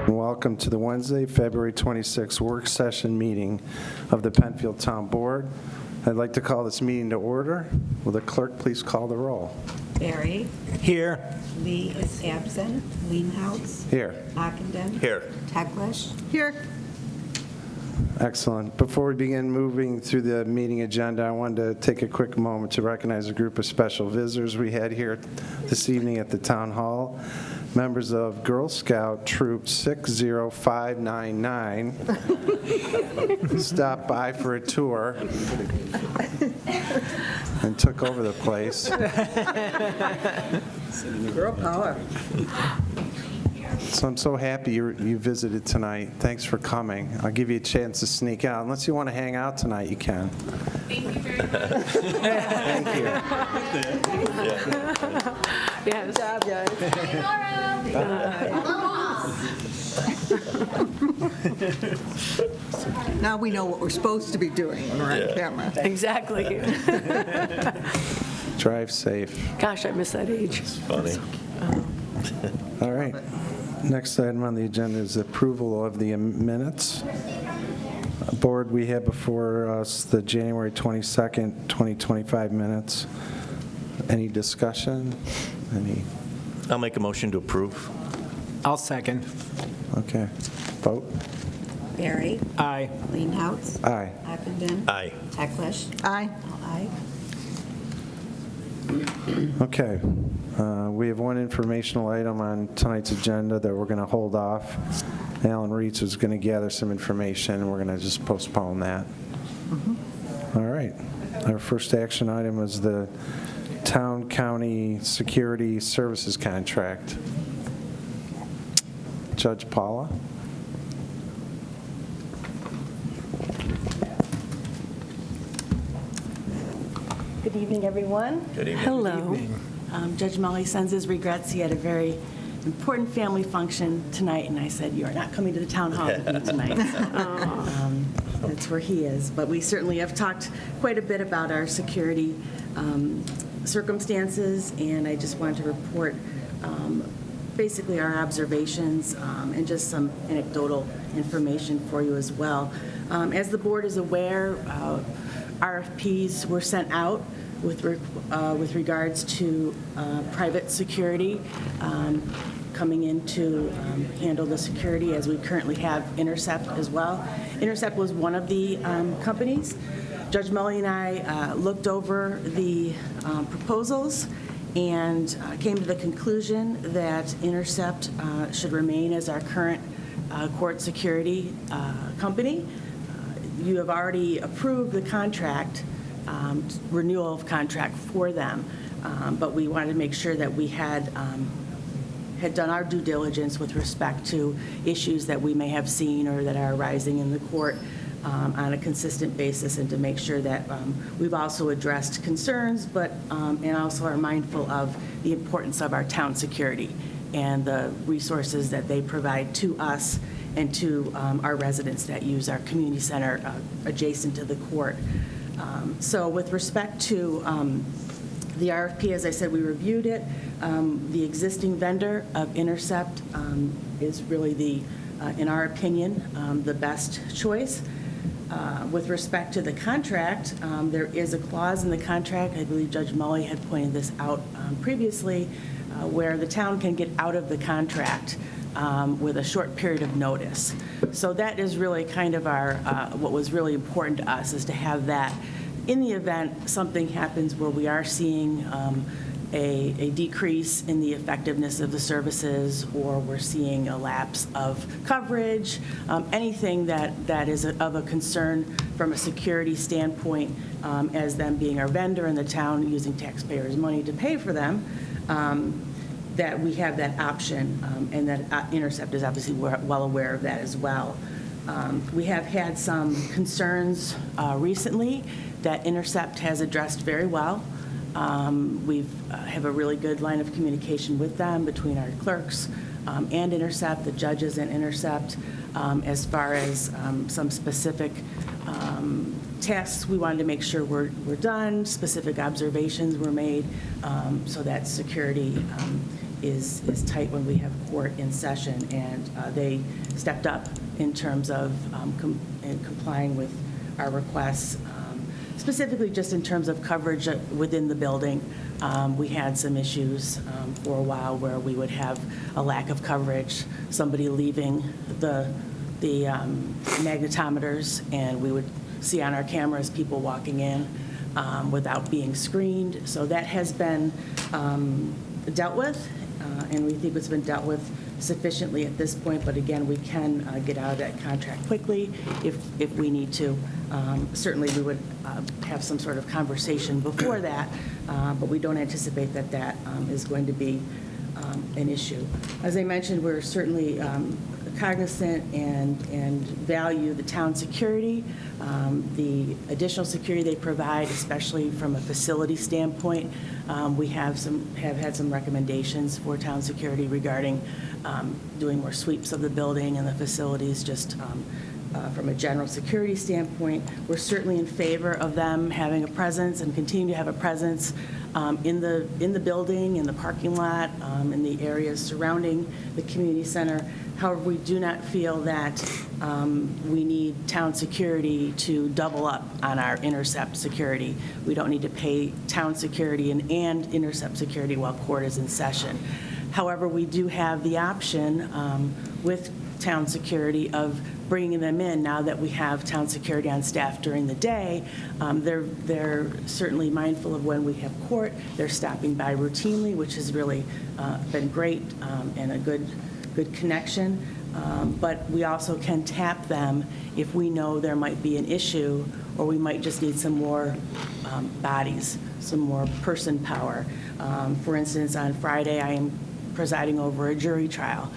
Welcome to the Wednesday, February 26th work session meeting of the Penfield Town Board. I'd like to call this meeting to order. Will the clerk please call the roll? Barry. Here. Lee is absent. Leenhouts. Here. Ockenden. Here. Teglash. Here. Excellent. Before we begin moving through the meeting agenda, I wanted to take a quick moment to recognize a group of special visitors we had here this evening at the Town Hall. Members of Girl Scout Troop 60599 stopped by for a tour and took over the place. Girl power. So I'm so happy you visited tonight. Thanks for coming. I'll give you a chance to sneak out. Unless you want to hang out tonight, you can. Thank you very much. Thank you. Yeah, good job, guys. Now we know what we're supposed to be doing when we're on camera. Exactly. Drive safe. Gosh, I miss that age. It's funny. All right. Next item on the agenda is approval of the minutes. Board, we have before us the January 22nd, 2025 minutes. Any discussion? I'll make a motion to approve. I'll second. Okay. Vote. Barry. Aye. Leenhouts. Aye. Ockenden. Aye. Teglash. Aye. All aye. Okay. We have one informational item on tonight's agenda that we're going to hold off. Alan Reitz is going to gather some information, and we're going to just postpone that. All right. Our first action item is the Town-County Security Services Contract. Judge Paula? Good evening, everyone. Good evening. Hello. Judge Mully sends his regrets. He had a very important family function tonight, and I said, you are not coming to the town hall with me tonight. So, that's where he is. But we certainly have talked quite a bit about our security circumstances, and I just wanted to report basically our observations and just some anecdotal information for you as well. As the board is aware, RFPs were sent out with regards to private security coming in to handle the security, as we currently have Intercept as well. Intercept was one of the companies. Judge Mully and I looked over the proposals and came to the conclusion that Intercept should remain as our current court security company. You have already approved the contract, renewal of contract for them, but we wanted to make sure that we had done our due diligence with respect to issues that we may have seen or that are arising in the court on a consistent basis, and to make sure that we've also addressed concerns, but and also are mindful of the importance of our town security and the resources that they provide to us and to our residents that use our community center adjacent to the court. So with respect to the RFP, as I said, we reviewed it. The existing vendor of Intercept is really in our opinion, the best choice. With respect to the contract, there is a clause in the contract, I believe Judge Mully had pointed this out previously, where the town can get out of the contract with a short period of notice. So that is really kind of our, what was really important to us, is to have that in the event something happens where we are seeing a decrease in the effectiveness of the services, or we're seeing a lapse of coverage, anything that is of a concern from a security standpoint, as them being our vendor in the town, using taxpayers' money to pay for them, that we have that option, and that Intercept is obviously well aware of that as well. We have had some concerns recently that Intercept has addressed very well. We have a really good line of communication with them between our clerks and Intercept, the judges and Intercept, as far as some specific tasks we wanted to make sure were done, specific observations were made, so that security is tight when we have court in session, and they stepped up in terms of complying with our requests, specifically just in terms of coverage within the building. We had some issues for a while where we would have a lack of coverage, somebody leaving the magnetometers, and we would see on our cameras people walking in without being screened. So that has been dealt with, and we think it's been dealt with sufficiently at this point, but again, we can get out of that contract quickly if we need to. Certainly, we would have some sort of conversation before that, but we don't anticipate that that is going to be an issue. As I mentioned, we're certainly cognizant and value the town security, the additional security they provide, especially from a facility standpoint. We have had some recommendations for town security regarding doing more sweeps of the building and the facilities, just from a general security standpoint. We're certainly in favor of them having a presence and continue to have a presence in the building, in the parking lot, in the areas surrounding the community center. However, we do not feel that we need town security to double up on our intercept security. We don't need to pay town security and intercept security while court is in session. However, we do have the option with town security of bringing them in now that we have town security on staff during the day. They're certainly mindful of when we have court. They're stopping by routinely, which has really been great and a good connection. But we also can tap them if we know there might be an issue, or we might just need some more bodies, some more person power. For instance, on Friday, I am presiding over a jury trial.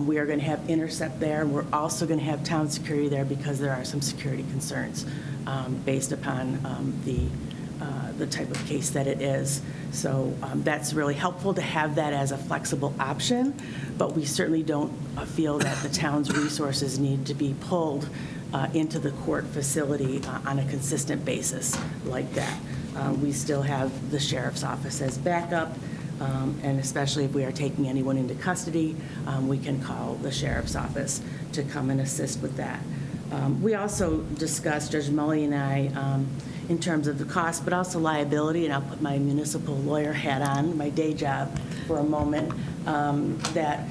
We are going to have intercept there. We're also going to have town security there because there are some security concerns based upon the type of case that it is. So that's really helpful to have that as a flexible option, but we certainly don't feel that the town's resources need to be pulled into the court facility on a consistent basis like that. We still have the sheriff's office as backup. And especially if we are taking anyone into custody, we can call the sheriff's office to come and assist with that. We also discussed, Judge Mully and I, in terms of the cost, but also liability, and I'll put my municipal lawyer hat on, my day job, for a moment, that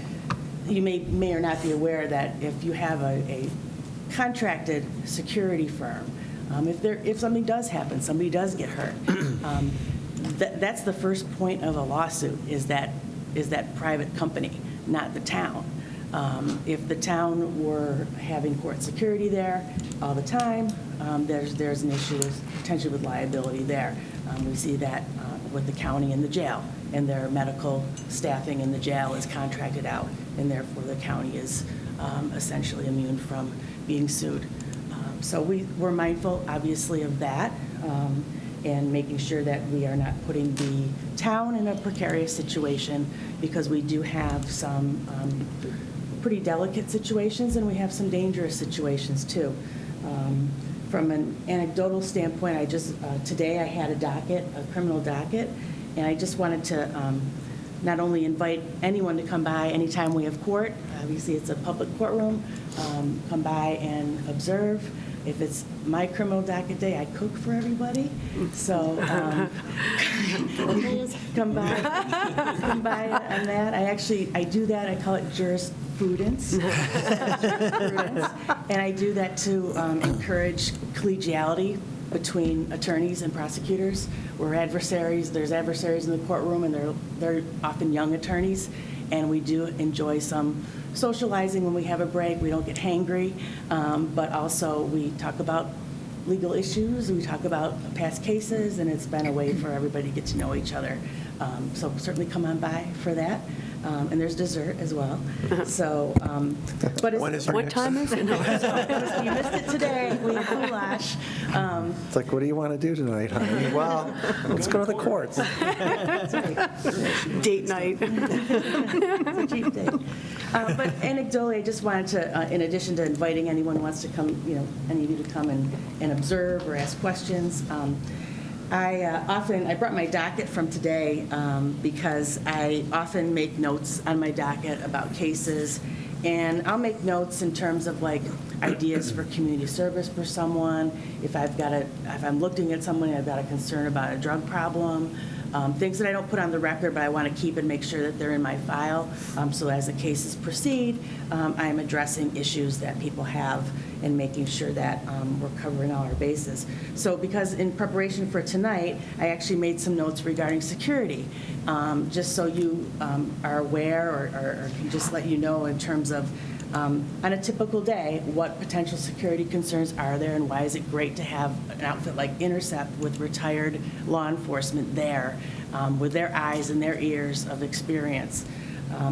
you may or not be aware that if you have a contracted security firm, if something does happen, somebody does get hurt, that's the first point of a lawsuit, is that private company, not the town. If the town were having court security there all the time, there's an issue potentially with liability there. We see that with the county and the jail, and their medical staffing in the jail is contracted out, and therefore the county is essentially immune from being sued. So we're mindful, obviously, of that. And making sure that we are not putting the town in a precarious situation, because we do have some pretty delicate situations, and we have some dangerous situations too. From an anecdotal standpoint, today I had a criminal docket, and I just wanted to not only invite anyone to come by anytime we have court, obviously it's a public courtroom, come by and observe. If it's my criminal docket day, I cook for everybody. So come by on that. I do that. I call it jurisprudence. And I do that to encourage collegiality between attorneys and prosecutors. We're adversaries. There's adversaries in the courtroom, and they're often young attorneys. And we do enjoy some socializing when we have a break. We don't get hangry, but also we talk about legal issues, we talk about past cases, and it's been a way for everybody to get to know each other. So certainly come on by for that. And there's dessert as well. So, but What time is it? you missed it today. We have goulash. It's like, what do you want to do tonight, honey? Well, let's go to the courts. Date night. It's a cheap date. But anecdotally, I just wanted to, in addition to inviting anyone who wants to come, any of you to come and observe or ask questions, I brought my docket from today because I often make notes on my docket about cases, and I'll make notes in terms of like ideas for community service for someone, if I'm looking at someone and I've got a concern about a drug problem, things that I don't put on the record, but I want to keep and make sure that they're in my file. So as the cases proceed, I'm addressing issues that people have and making sure that we're covering all our bases. So because in preparation for tonight, I actually made some notes regarding security, just so you are aware or can just let you know in terms of on a typical day, what potential security concerns are there, and why is it great to have an outfit like Intercept with retired law enforcement there with their eyes and their ears of experience.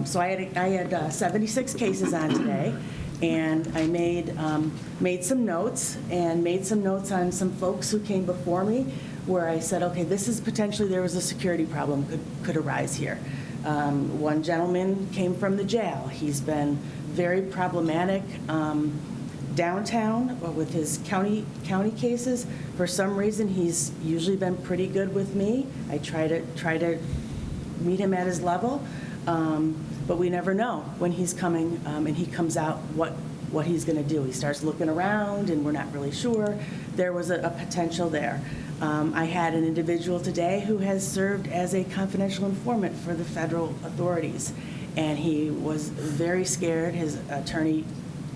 So I had 76 cases on today, and I made some notes on some folks who came before me where I said, okay, this is potentially there was a security problem could arise here. One gentleman came from the jail. He's been very problematic downtown with his county cases. For some reason, he's usually been pretty good with me. I try to meet him at his level, but we never know when he's coming and he comes out what he's going to do. He starts looking around, and we're not really sure. There was a potential there. I had an individual today who has served as a confidential informant for the federal authorities, and he was very scared. His attorney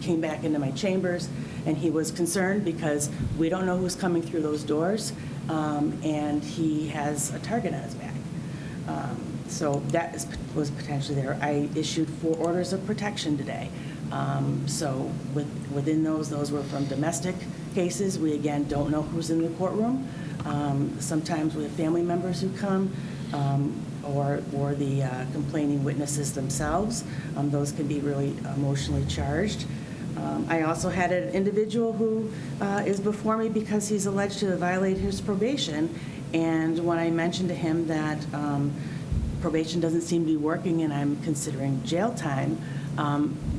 came back into my chambers, and he was concerned because we don't know who's coming through those doors, and he has a target on his back. So that was potentially there. I issued 4 orders of protection today. So within those were from domestic cases. We, again, don't know who's in the courtroom. Sometimes we have family members who come, or the complaining witnesses themselves. Those can be really emotionally charged. I also had an individual who is before me because he's alleged to have violated his probation, and when I mentioned to him that probation doesn't seem to be working and I'm considering jail time,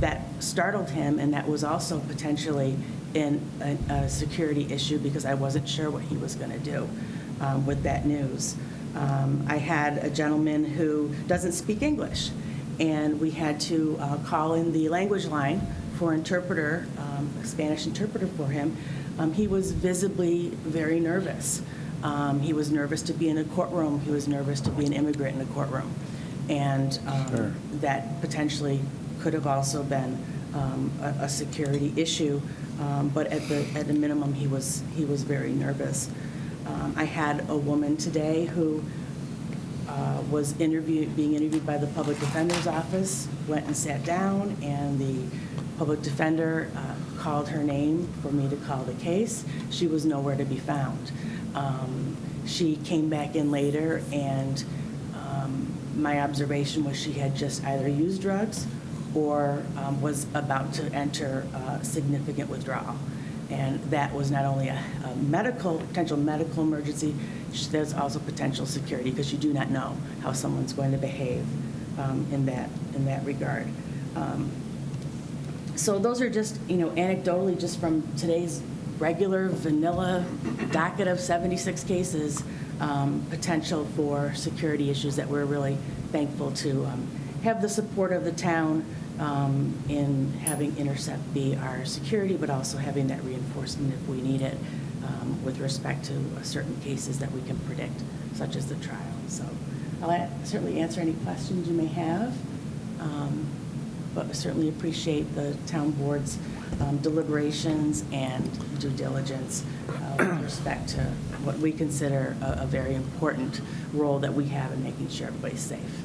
that startled him, and that was also potentially in a security issue because I wasn't sure what he was going to do with that news. I had a gentleman who doesn't speak English, and we had to call in the language line for interpreter, a Spanish interpreter for him. He was visibly very nervous. He was nervous to be in a courtroom. He was nervous to be an immigrant in a courtroom. And Sure. That potentially could have also been a security issue, but at the minimum, he was very nervous. I had a woman today who was being interviewed by the public defender's office, went and sat down, and the public defender called her name for me to call the case. She was nowhere to be found. She came back in later, and my observation was she had just either used drugs or was about to enter significant withdrawal. And that was not only a potential medical emergency, there's also potential security, because you do not know how someone's going to behave in that regard. So those are just, anecdotally, just from today's regular vanilla docket of 76 cases, potential for security issues that we're really thankful to have the support of the town in having Intercept be our security, but also having that reinforcement if we need it with respect to certain cases that we can predict, such as the trial. So I'll certainly answer any questions you may have, but I certainly appreciate the town board's deliberations and due diligence with respect to what we consider a very important role that we have in making sure everybody's safe.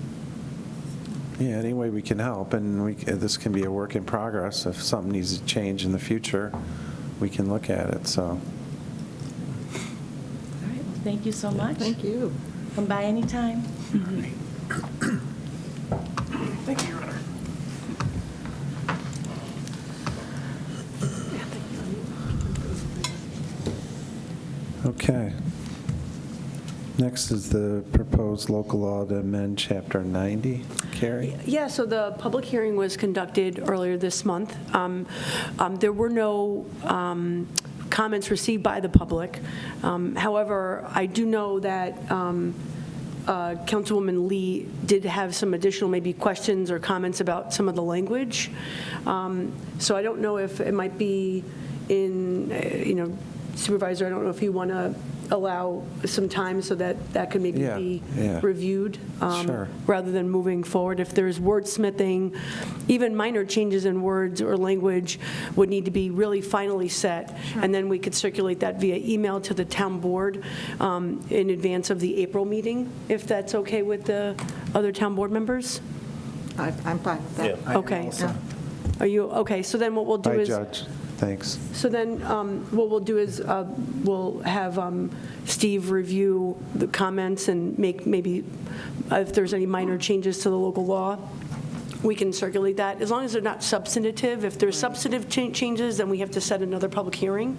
Yeah, any way we can help, and this can be a work in progress. If something needs to change in the future, we can look at it, so. All right, well, thank you so much. Thank you. Come by anytime. Thank you, Your Honor. Okay. Next is the proposed local law to amend Chapter 90. Carrie? Yeah, so the public hearing was conducted earlier this month. There were no comments received by the public. However, I do know that Councilwoman Lee did have some additional maybe questions or comments about some of the language. So I don't know if it might be in, Supervisor, I don't know if you want to allow some time so that that could maybe be reviewed Sure. rather than moving forward. If there's wordsmithing, even minor changes in words or language would need to be really finally set, and then we could circulate that via email to the town board in advance of the April meeting, if that's okay with the other town board members? I'm fine with that. Yeah. Okay. Are you, okay, so then what we'll do Hi, is... Judge. Thanks. So then what we'll do is we'll have Steve review the comments and make maybe, if there's any minor changes to the local law, we can circulate that, as long as they're not substantive. If there's substantive changes, then we have to set another public hearing.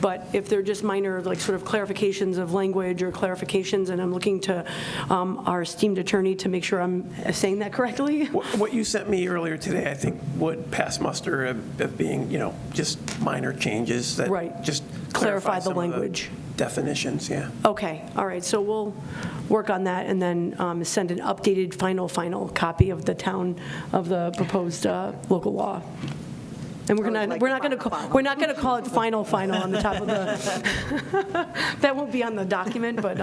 But if they're just minor, like sort of clarifications of language or clarifications, and I'm looking to our esteemed attorney to make sure I'm saying that correctly. What you sent me earlier today, I think, would pass muster of being, just minor changes that Right. just Clarify the some of language. definitions, yeah. Okay, all right, so we'll work on that and then send an updated final copy of the proposed local law. And we're not going to call it final on the top of the, that won't be on the document, but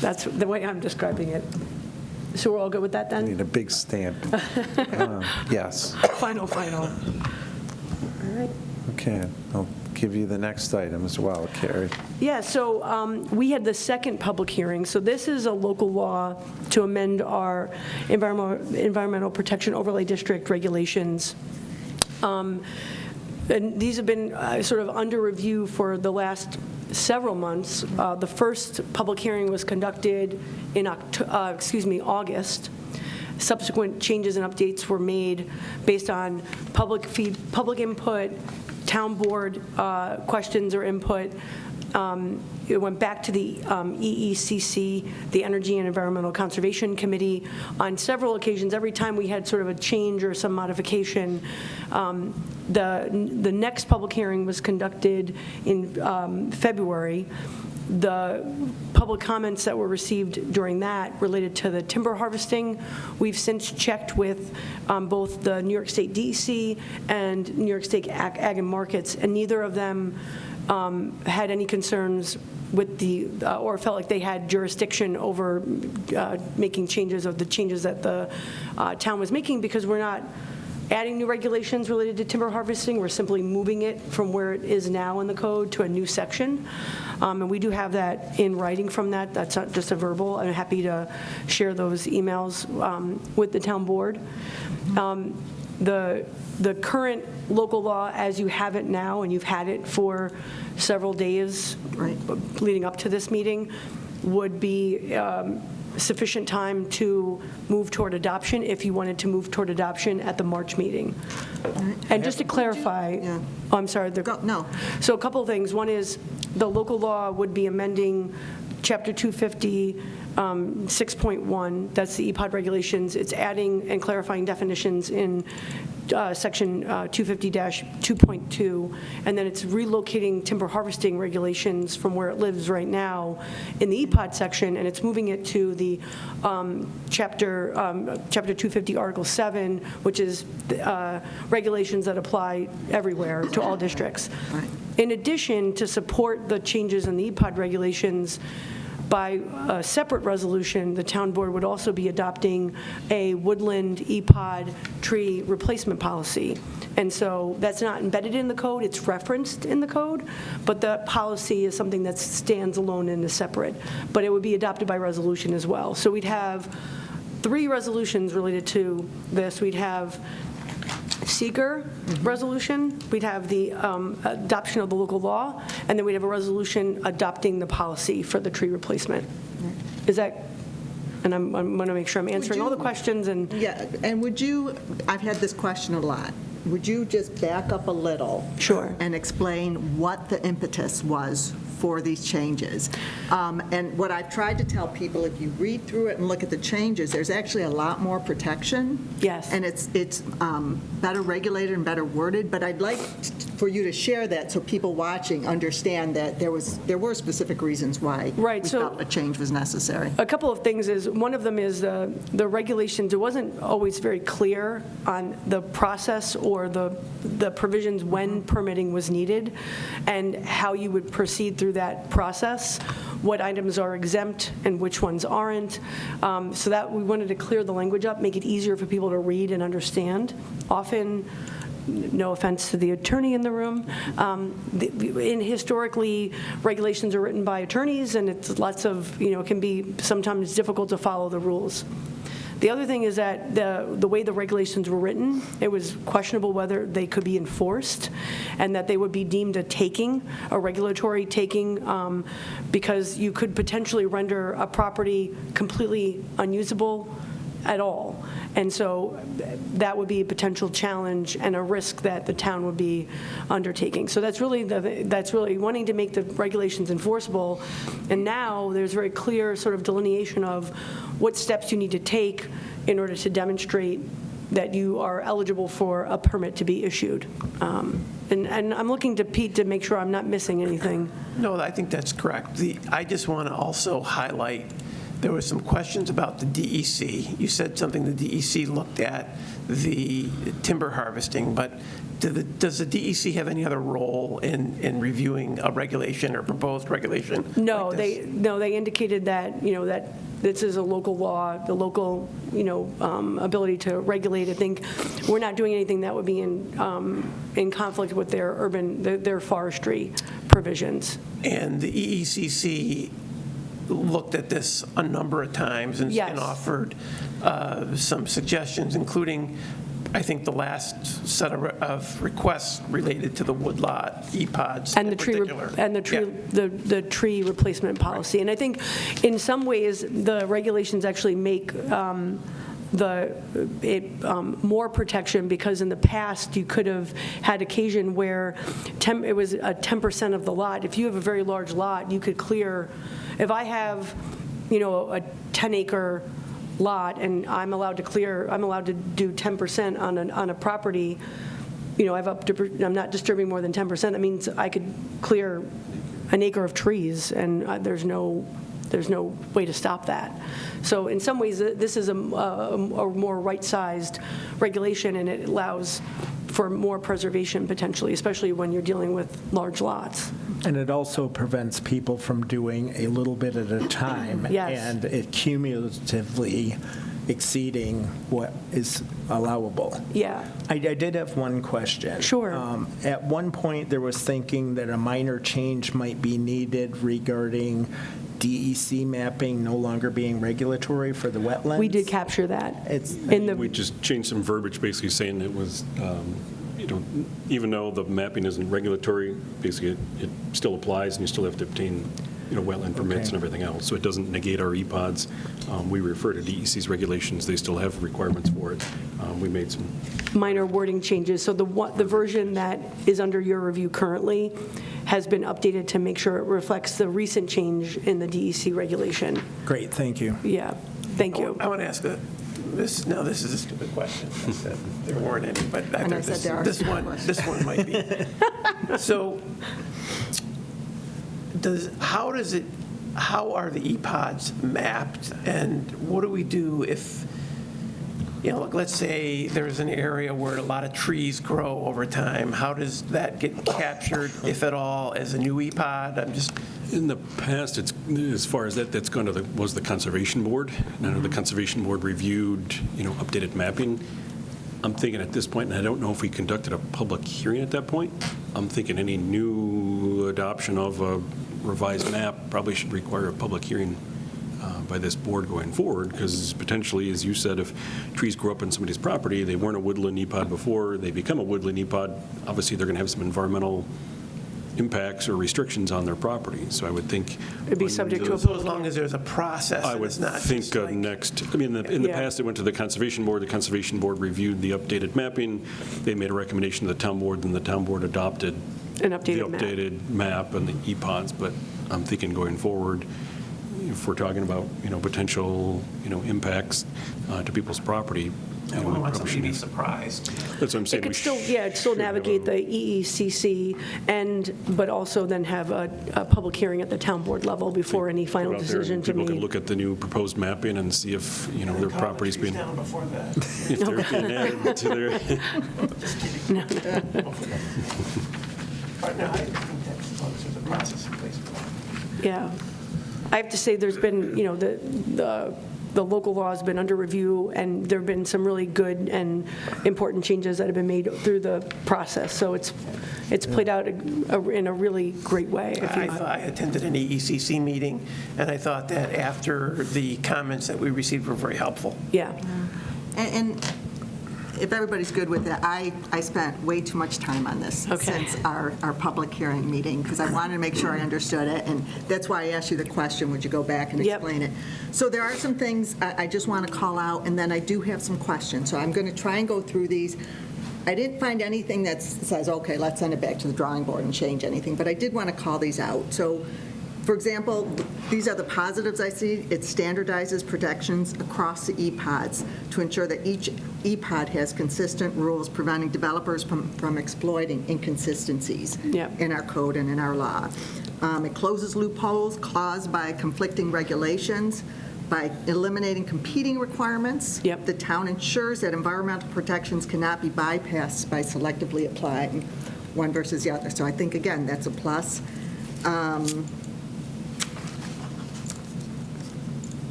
that's the way I'm describing it. So we're all good with that then? Need a big stamp. Yes. Final. All right. Okay. I'll give you the next item as well, Carrie. Yeah, so we had the second public hearing. So this is a local law to amend our environmental protection overlay district regulations. And these have been sort of under review for the last several months. The first public hearing was conducted in August. Subsequent changes and updates were made based on public input, town board questions or input. It went back to the EECC, the Energy and Environmental Conservation Committee, on several occasions. Every time we had sort of a change or some modification, the next public hearing was conducted in February. The public comments that were received during that related to the timber harvesting. We've since checked with both the New York State DEC and New York State Ag and Markets, and neither of them had any concerns with or felt like they had jurisdiction over making changes of the changes that the town was making, because we're not adding new regulations related to timber harvesting. We're simply moving it from where it is now in the code to a new section. And we do have that in writing from that. That's not just a verbal. I'm happy to share those emails with the town board. The current local law, as you have it now, and you've had it for several days leading up to this meeting, would be sufficient time to move toward adoption if you wanted to move toward adoption at the March meeting. And just to clarify, oh, I'm sorry. No. So a couple of things. One is the local law would be amending Chapter 250, 6.1, that's the EPOD regulations. It's adding and clarifying definitions in Section 250-2.2, and then it's relocating timber harvesting regulations from where it lives right now in the EPOD section, and it's moving it to the Chapter 250, Article 7, which is regulations that apply everywhere to all districts. Right. In addition, to support the changes in the EPOD regulations, by a separate resolution, the town board would also be adopting a woodland EPOD tree replacement policy. And so that's not embedded in the code, it's referenced in the code, but the policy is something that stands alone and is separate. But it would be adopted by resolution as well. So we'd have 3 resolutions related to this. We'd have seeker resolution, we'd have the adoption of the local law, and then we'd have a resolution adopting the policy for the tree replacement. Is that, and I'm going to make sure I'm answering all the questions. And Yeah, and would you, I've had this question a lot, would you just back up a little? Sure. And explain what the impetus was for these changes? And what I've tried to tell people, if you read through it and look at the changes, there's actually a lot more protection. Yes. And it's better regulated and better worded, but I'd like for you to share that so people watching understand that there were specific reasons why Right, we so- felt a change was necessary. A couple of things is, one of them is the regulations, it wasn't always very clear on the process or the provisions when permitting was needed and how you would proceed through that process, what items are exempt and which ones aren't. So that we wanted to clear the language up, make it easier for people to read and understand. Often, no offense to the attorney in the room, historically, regulations are written by attorneys, and it's lots of, it can be sometimes difficult to follow the rules. The other thing is that the way the regulations were written, it was questionable whether they could be enforced and that they would be deemed a regulatory taking, because you could potentially render a property completely unusable at all. And so that would be a potential challenge and a risk that the town would be undertaking. So that's really wanting to make the regulations enforceable. And now there's very clear sort of delineation of what steps you need to take in order to demonstrate that you are eligible for a permit to be issued. And I'm looking to Pete to make sure I'm not missing anything. No, I think that's correct. I just want to also highlight, there were some questions about the DEC. You said something the DEC looked at the timber harvesting, but does the DEC have any other role in reviewing a regulation or proposed regulation? No, like this? they indicated that, that this is a local law, the local, ability to regulate. I think we're not doing anything that would be in conflict with their forestry provisions. And the EECC looked at this a number of times and Yes. offered some suggestions, including, I think, the last set of requests related to the woodlot EPODs And in the tree, particular. the tree replacement policy. And I think in some ways, the regulations actually make more protection, because in the past, you could have had occasion where it was a 10% of the lot. If you have a very large lot, you could clear, if I have, a 10-acre lot and I'm allowed to do 10% on a property, I'm not disturbing more than 10%, that means I could clear an acre of trees, and there's no way to stop that. So in some ways, this is a more right-sized regulation, and it allows for more preservation potentially, especially when you're dealing with large lots. And it also prevents people from doing a little bit at a time. Yes. And it cumulatively exceeding what is allowable. Yeah. I did have one question. Sure. At one point, there was thinking that a minor change might be needed regarding DEC mapping no longer being regulatory for the wetlands. We did capture that. We just changed some verbiage, basically saying it was, even though the mapping isn't regulatory, basically it still applies, and you still have to obtain, wetland permits and everything else. So it doesn't negate our EPODs. We refer to DEC's regulations. They still have requirements for it. We made some Minor wording changes. So the version that is under your review currently has been updated to make sure it reflects the recent change in the DEC regulation. Great, thank you. Yeah, thank you. I want to ask this is a stupid question. I said there weren't any, but I And I think said there are this stupid one questions. might be. So how are the EPODs mapped, and what do we do if, let's say there's an area where a lot of trees grow over time? How does that get captured, if at all, as a new EPOD? In the past, as far as that's gone to was the Conservation Board. And I know the Conservation Board reviewed, updated mapping. I'm thinking at this point, and I don't know if we conducted a public hearing at that point, I'm thinking any new adoption of a revised map probably should require a public hearing by this board going forward, because potentially, as you said, if trees grow up on somebody's property, they weren't a woodland EPOD before, they become a woodland EPOD, obviously they're going to have some environmental impacts or restrictions on their property. So I would think It'd be subject to a So as long as there's a process, I and would it's not think just like, next, in the Yeah. past, it went to the Conservation Board. The Conservation Board reviewed the updated mapping. They made a recommendation to the town board, and the town board adopted An the updated map. updated map and the EPODs. But I'm thinking going forward, if we're talking about, potential, impacts to people's property, I don't want somebody to be surprised. That's what I'm saying. It could we still, sh- yeah, it'd still should have navigate a- the EECC but also then have a public hearing at the town board level before any final Go out there and decisions are people can made. look at the new proposed mapping and see if, their property's being, Down before that. if they're being added to their, But no, I think that's as long as there's a process in place. Yeah. I have to say, there's been, the local law has been under review, and there have been some really good and important changes that have been made through the process. So it's played out in a really great way. I attended an EECC meeting, and I thought that after the comments that we received were very helpful. Yeah. And if everybody's good with it, I spent way too much time on this Okay. since our public hearing meeting, because I wanted to make sure I understood it, and that's why I asked you the question, would you go back and Yep. explain it? So there are some things I just want to call out, and then I do have some questions, so I'm going to try and go through these. I didn't find anything that says, okay, let's send it back to the drawing board and change anything, but I did want to call these out. So, for example, these are the positives I see. It standardizes protections across the EPODs to ensure that each EPOD has consistent rules preventing developers from exploiting inconsistencies Yep. in our code and in our law. It closes loopholes caused by conflicting regulations, by eliminating competing requirements. Yep. The town ensures that environmental protections cannot be bypassed by selectively applying one versus the other. So I think, again, that's a plus.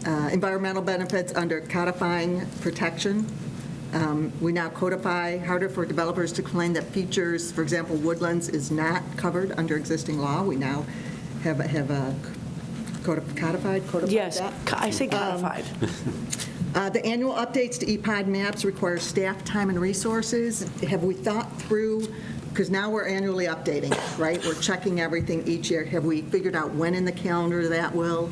Environmental benefits under codifying protection. We now codify harder for developers to claim that features, for example, woodlands is not covered under existing law. We now have a codified Yes, that. I say codified. The annual updates to EPOD maps require staff time and resources. Have we thought through, because now we're annually updating, right? We're checking everything each year. Have we figured out when in the calendar that will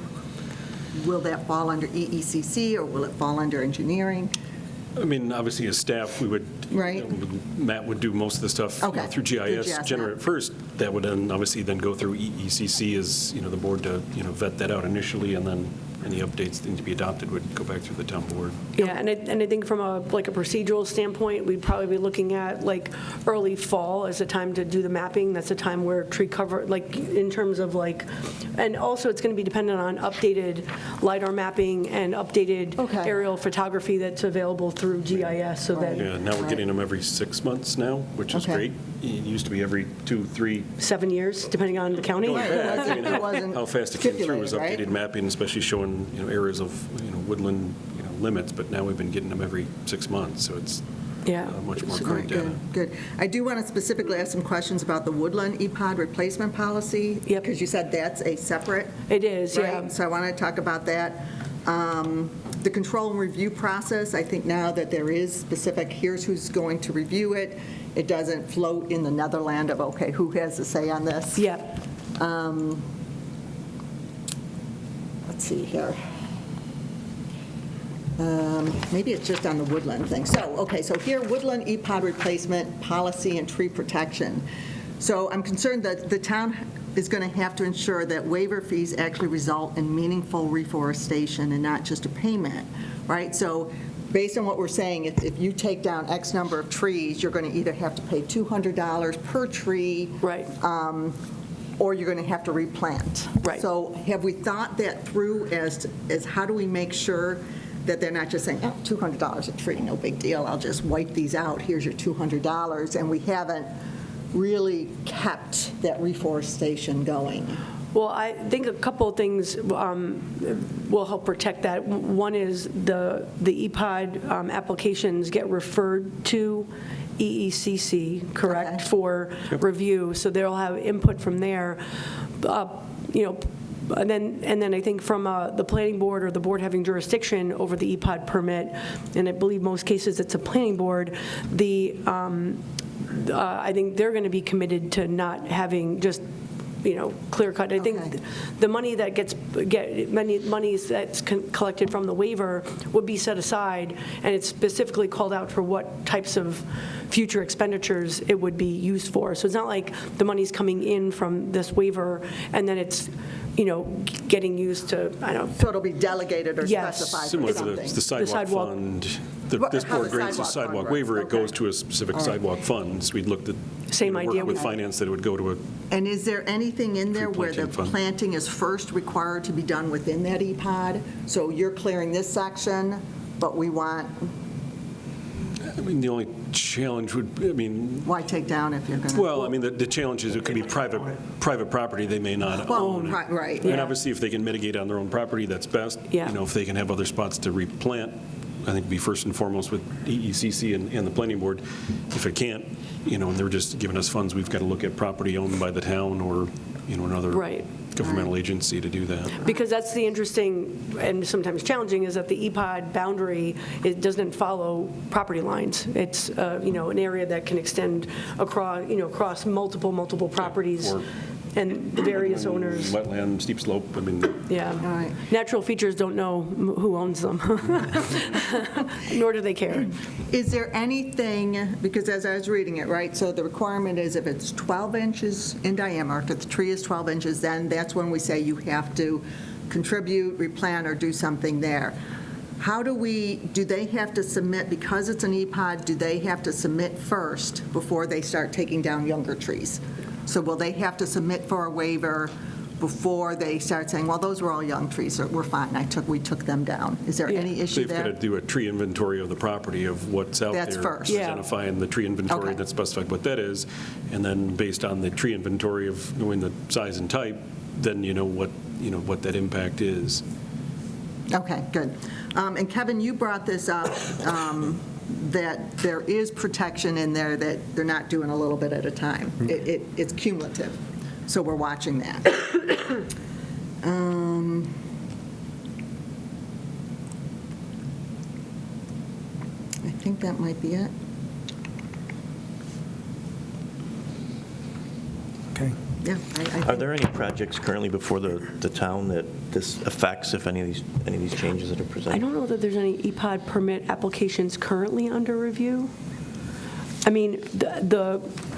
that fall under EECC, or will it fall under engineering? I mean, obviously, as staff, we would, Right. Matt would do most of the stuff Okay. through Through GIS, GIS, generate yeah. first. That would then obviously then go through EECC as, the board to, vet that out initially, and then any updates that need to be adopted would go back through the town board. Yeah, and I think from a procedural standpoint, we'd probably be looking at early fall as a time to do the mapping. That's a time where tree cover, in terms of and also it's going to be dependent on updated LiDAR mapping and updated Okay. aerial photography that's available through GIS, so that Yeah, now we're getting them every 6 months now, which is Okay. great. It used to be every 2, 3. 7 years, depending on the county. Going back, I mean, It wasn't how fast it came through was stipulated, right? updated mapping, especially showing, areas of, woodland, limits, but now we've been getting them every 6 months, so it's Yeah. much more Good, current data. Good. I do want to specifically ask some questions about the woodland EPOD replacement policy. Yep. Because you said that's a separate, It is, yeah. right? So I want to talk about that. The control and review process, I think now that there is specific, here's who's going to review it. It doesn't float in the Netherland of, okay, who has a say on this? Yeah. Let's see here. Maybe it's just on the woodland thing. So, okay, so here, woodland EPOD replacement policy and tree protection. So I'm concerned that the town is going to have to ensure that waiver fees actually result in meaningful reforestation and not just a payment, right? So based on what we're saying, if you take down X number of trees, you're going to either have to pay $200 per tree. Right. Or you're going to have to replant. Right. So have we thought that through as how do we make sure that they're not just saying, oh, $200 a tree, no big deal, I'll just wipe these out, here's your $200, and we haven't really kept that reforestation going? Well, I think a couple of things will help protect that. One is the EPOD applications get referred to EECC, correct, Okay. for review, so they'll have input from there. And then I think from the planning board or the board having jurisdiction over the EPOD permit, and I believe most cases it's a planning board, I think they're going to be committed to not having just clear cut. I think Okay. the money that monies that's collected from the waiver would be set aside, and it's specifically called out for what types of future expenditures it would be used for. So it's not like the money's coming in from this waiver and then it's getting used to, I don't know, So it'll be delegated or Yes. specified Similar or to something? the sidewalk sidewalk. fund. What- This how board the grants a sidewalk sidewalk fund waiver, it works, goes okay. to a specific sidewalk fund. So we'd looked at. Same working idea with with- finance that it would go to a, And is there anything in there Tree where the planting fund. planting is first required to be done within that EPOD? So you're clearing this section, but we want, I mean, the only challenge would, I mean, why take down if you're going to? well, I mean, the challenge is it could be private property they may not Well, own. right. And obviously, if they can mitigate on their own property, that's best. Yeah. If they can have other spots to replant, I think it'd be first and foremost with EECC and the planning board. If it can't, and they're just giving us funds, we've got to look at property owned by the town or, another Right. governmental agency to do that. Because that's the interesting and sometimes challenging is that the EPOD boundary, it doesn't follow property lines. It's, an area that can extend across multiple properties Or- and the various owners. Wetland, steep slope, I mean, Yeah. All right. Natural features don't know who owns them, nor do they care. Is there anything, because as I was reading it, right, so the requirement is if it's 12 inches in diameter, if the tree is 12 inches, then that's when we say you have to contribute, replant, or do something there. Do they have to submit, because it's an EPOD, do they have to submit first before they start taking down younger trees? So will they have to submit for a waiver before they start saying, well, those were all young trees, so we're fine, we took them down? Is there any issue they've got to there? do a tree inventory of the property of what's out there. That's first. Yeah. Identifying the tree inventory Okay. that specifies what that is, and then based on the tree inventory of knowing the size and type, then what that impact is. Okay, good. And Kevin, you brought this up, that there is protection in there that they're not doing a little bit at a time. It's cumulative, so we're watching that. I think that might be it. Okay. Yeah. Are there any projects currently before the town that this affects, if any of these changes that are I presented? don't know that there's any EPOD permit applications currently under review. I mean,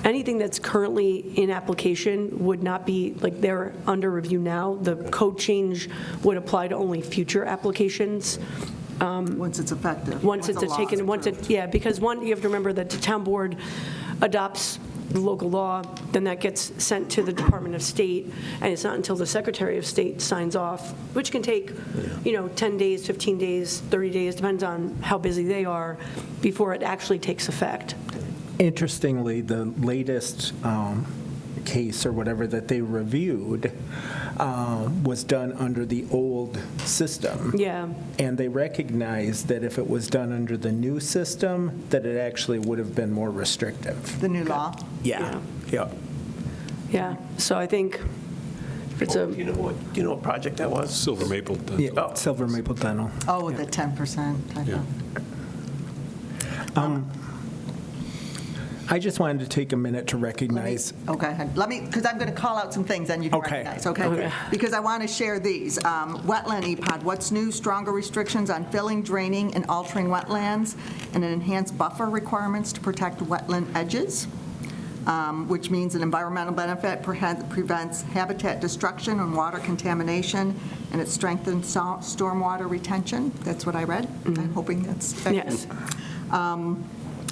anything that's currently in application would not be, like, they're under review now. The code change would apply to only future applications. Once it's effective. Once it's the law is taken, approved. because you have to remember that the town board adopts the local law, then that gets sent to the Department of State, and it's not until the Secretary of State signs off, which can take, 10 days, 15 days, 30 days, depends on how busy they are, before it actually takes effect. Interestingly, the latest case or whatever that they reviewed was done under the old system. Yeah. And they recognized that if it was done under the new system, that it actually would have been more restrictive. The new law? Yeah. Yeah, so I think if it's a, Do you know what project that was? Silver Maple. Yeah, Silver Maple Dental. Oh, the 10% type Yeah. of. I just wanted to take a minute to recognize. Okay, because I'm going to call out some things and you can Okay. recognize, okay? Okay. Because I want to share these. Wetland EPOD, what's new? Stronger restrictions on filling, draining, and altering wetlands, and an enhanced buffer requirements to protect wetland edges, which means an environmental benefit prevents habitat destruction and water contamination, and it strengthens stormwater retention. That's what I read. I'm hoping that's yes.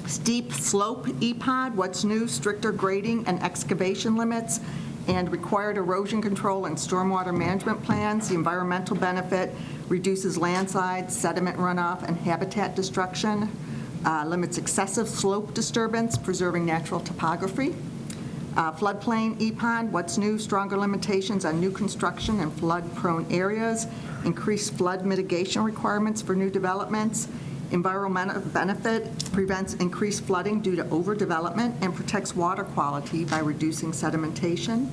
Steep slope EPOD, what's new? Stricter grading and excavation limits, and required erosion control and stormwater management plans. The environmental benefit reduces landslides, sediment runoff, and habitat destruction, limits excessive slope disturbance, preserving natural topography. Floodplain EPOD, what's new? Stronger limitations on new construction in flood-prone areas, increased flood mitigation requirements for new developments. Environmental benefit prevents increased flooding due to overdevelopment and protects water quality by reducing sedimentation.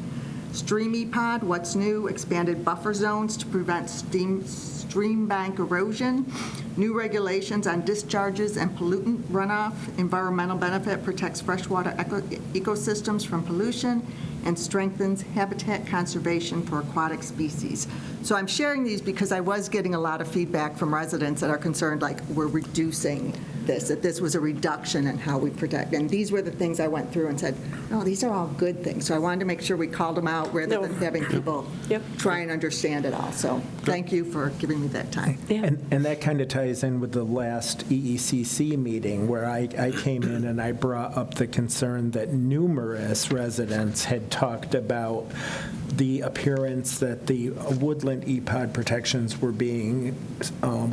Stream EPOD, what's new? Expanded buffer zones to prevent stream bank erosion. New regulations on discharges and pollutant runoff. Environmental benefit protects freshwater ecosystems from pollution and strengthens habitat conservation for aquatic species. So I'm sharing these because I was getting a lot of feedback from residents that are concerned, like, we're reducing this, that this was a reduction in how we protect. And these were the things I went through and said, no, these are all good things. So I wanted to make sure we called them out rather than having people Yep. try and understand it all. So thank you for giving me that time. Yeah. And that kind of ties in with the last EECC meeting where I came in and I brought up the concern that numerous residents had talked about the appearance that the woodland EPOD protections were being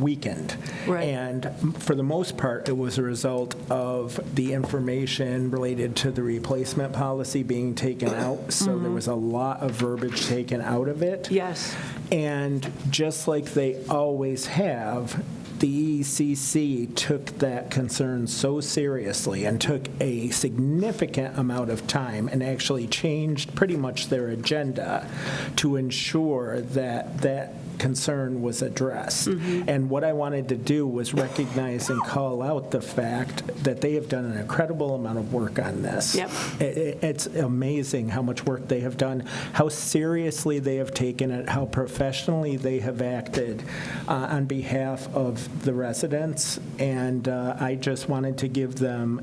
weakened. Right. And for the most part, it was a result of the information related to the replacement policy being taken out. So there was a lot of verbiage taken out of it. Yes. And just like they always have, the ECC took that concern so seriously and took a significant amount of time and actually changed pretty much their agenda to ensure that that concern was addressed. And what I wanted to do was recognize and call out the fact that they have done an incredible amount of work on this. Yep. It's amazing how much work they have done, how seriously they have taken it, how professionally they have acted on behalf of the residents. And I just wanted to give them,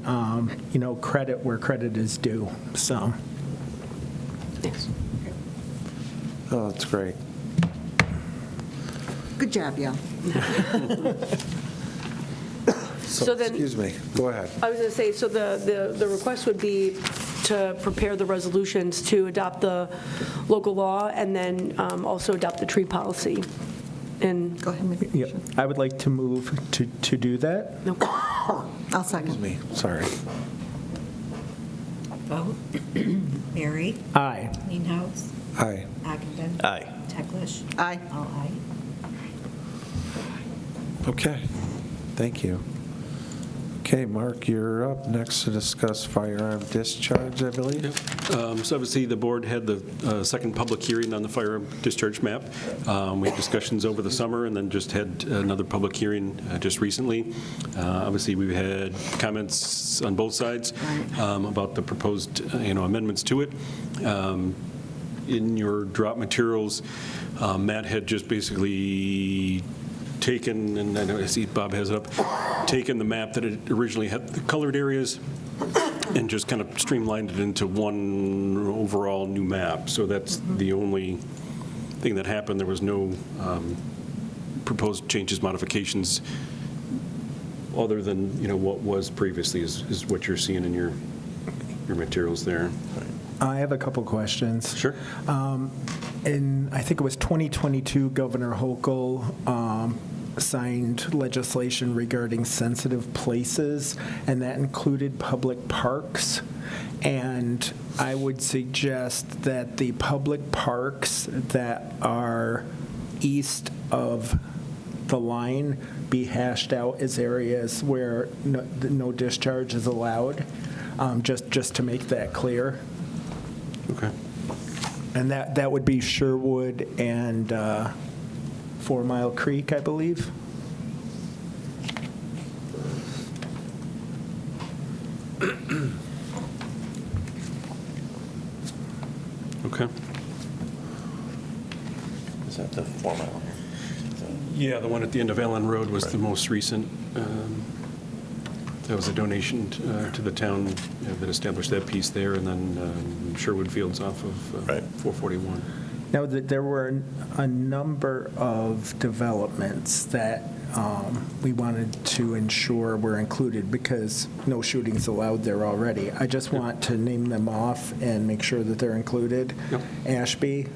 credit where credit is due. So. Yes. Oh, that's great. Good job, yeah. So then- Excuse me, go ahead. I was going to say, so the request would be to prepare the resolutions to adopt the local law and then also adopt the tree policy. And, Go ahead and make a Yep. motion. I would like to move to do that. no, I'll second. Excuse me, sorry. Vote. Barry. Aye. Leenhouts. Aye. Ockenden. Aye. Teglash. Aye. All aye. Okay, thank you. Okay, Mark, you're up next to discuss firearm discharge, I believe. So obviously, the board had the second public hearing on the firearm discharge map. We had discussions over the summer and then just had another public hearing just recently. Obviously, we've had comments on both sides about the proposed amendments to it. In your drop materials, Matt had just basically taken, and I know I see Bob has it up, taken the map that it originally had the colored areas and just kind of streamlined it into one overall new map. So that's the only thing that happened. There was no proposed changes, modifications, other than, what was previously is what you're seeing in your materials there. I have a couple questions. Sure. In, I think it was 2022, Governor Hochul signed legislation regarding sensitive places, and that included public parks. And I would suggest that the public parks that are east of the line be hashed out as areas where no discharge is allowed, just to make that clear. Okay. And that would be Sherwood and 4 Mile Creek, I believe. Okay. Is that the 4 mile? Yeah, the one at the end of Allen Road was the most recent. That was a donation to the town that established that piece there, and then Sherwood Fields off of Right. 441. Now, there were a number of developments that we wanted to ensure were included because no shootings allowed there already. I just want to name them off and make sure that they're included. Yep. Ashby,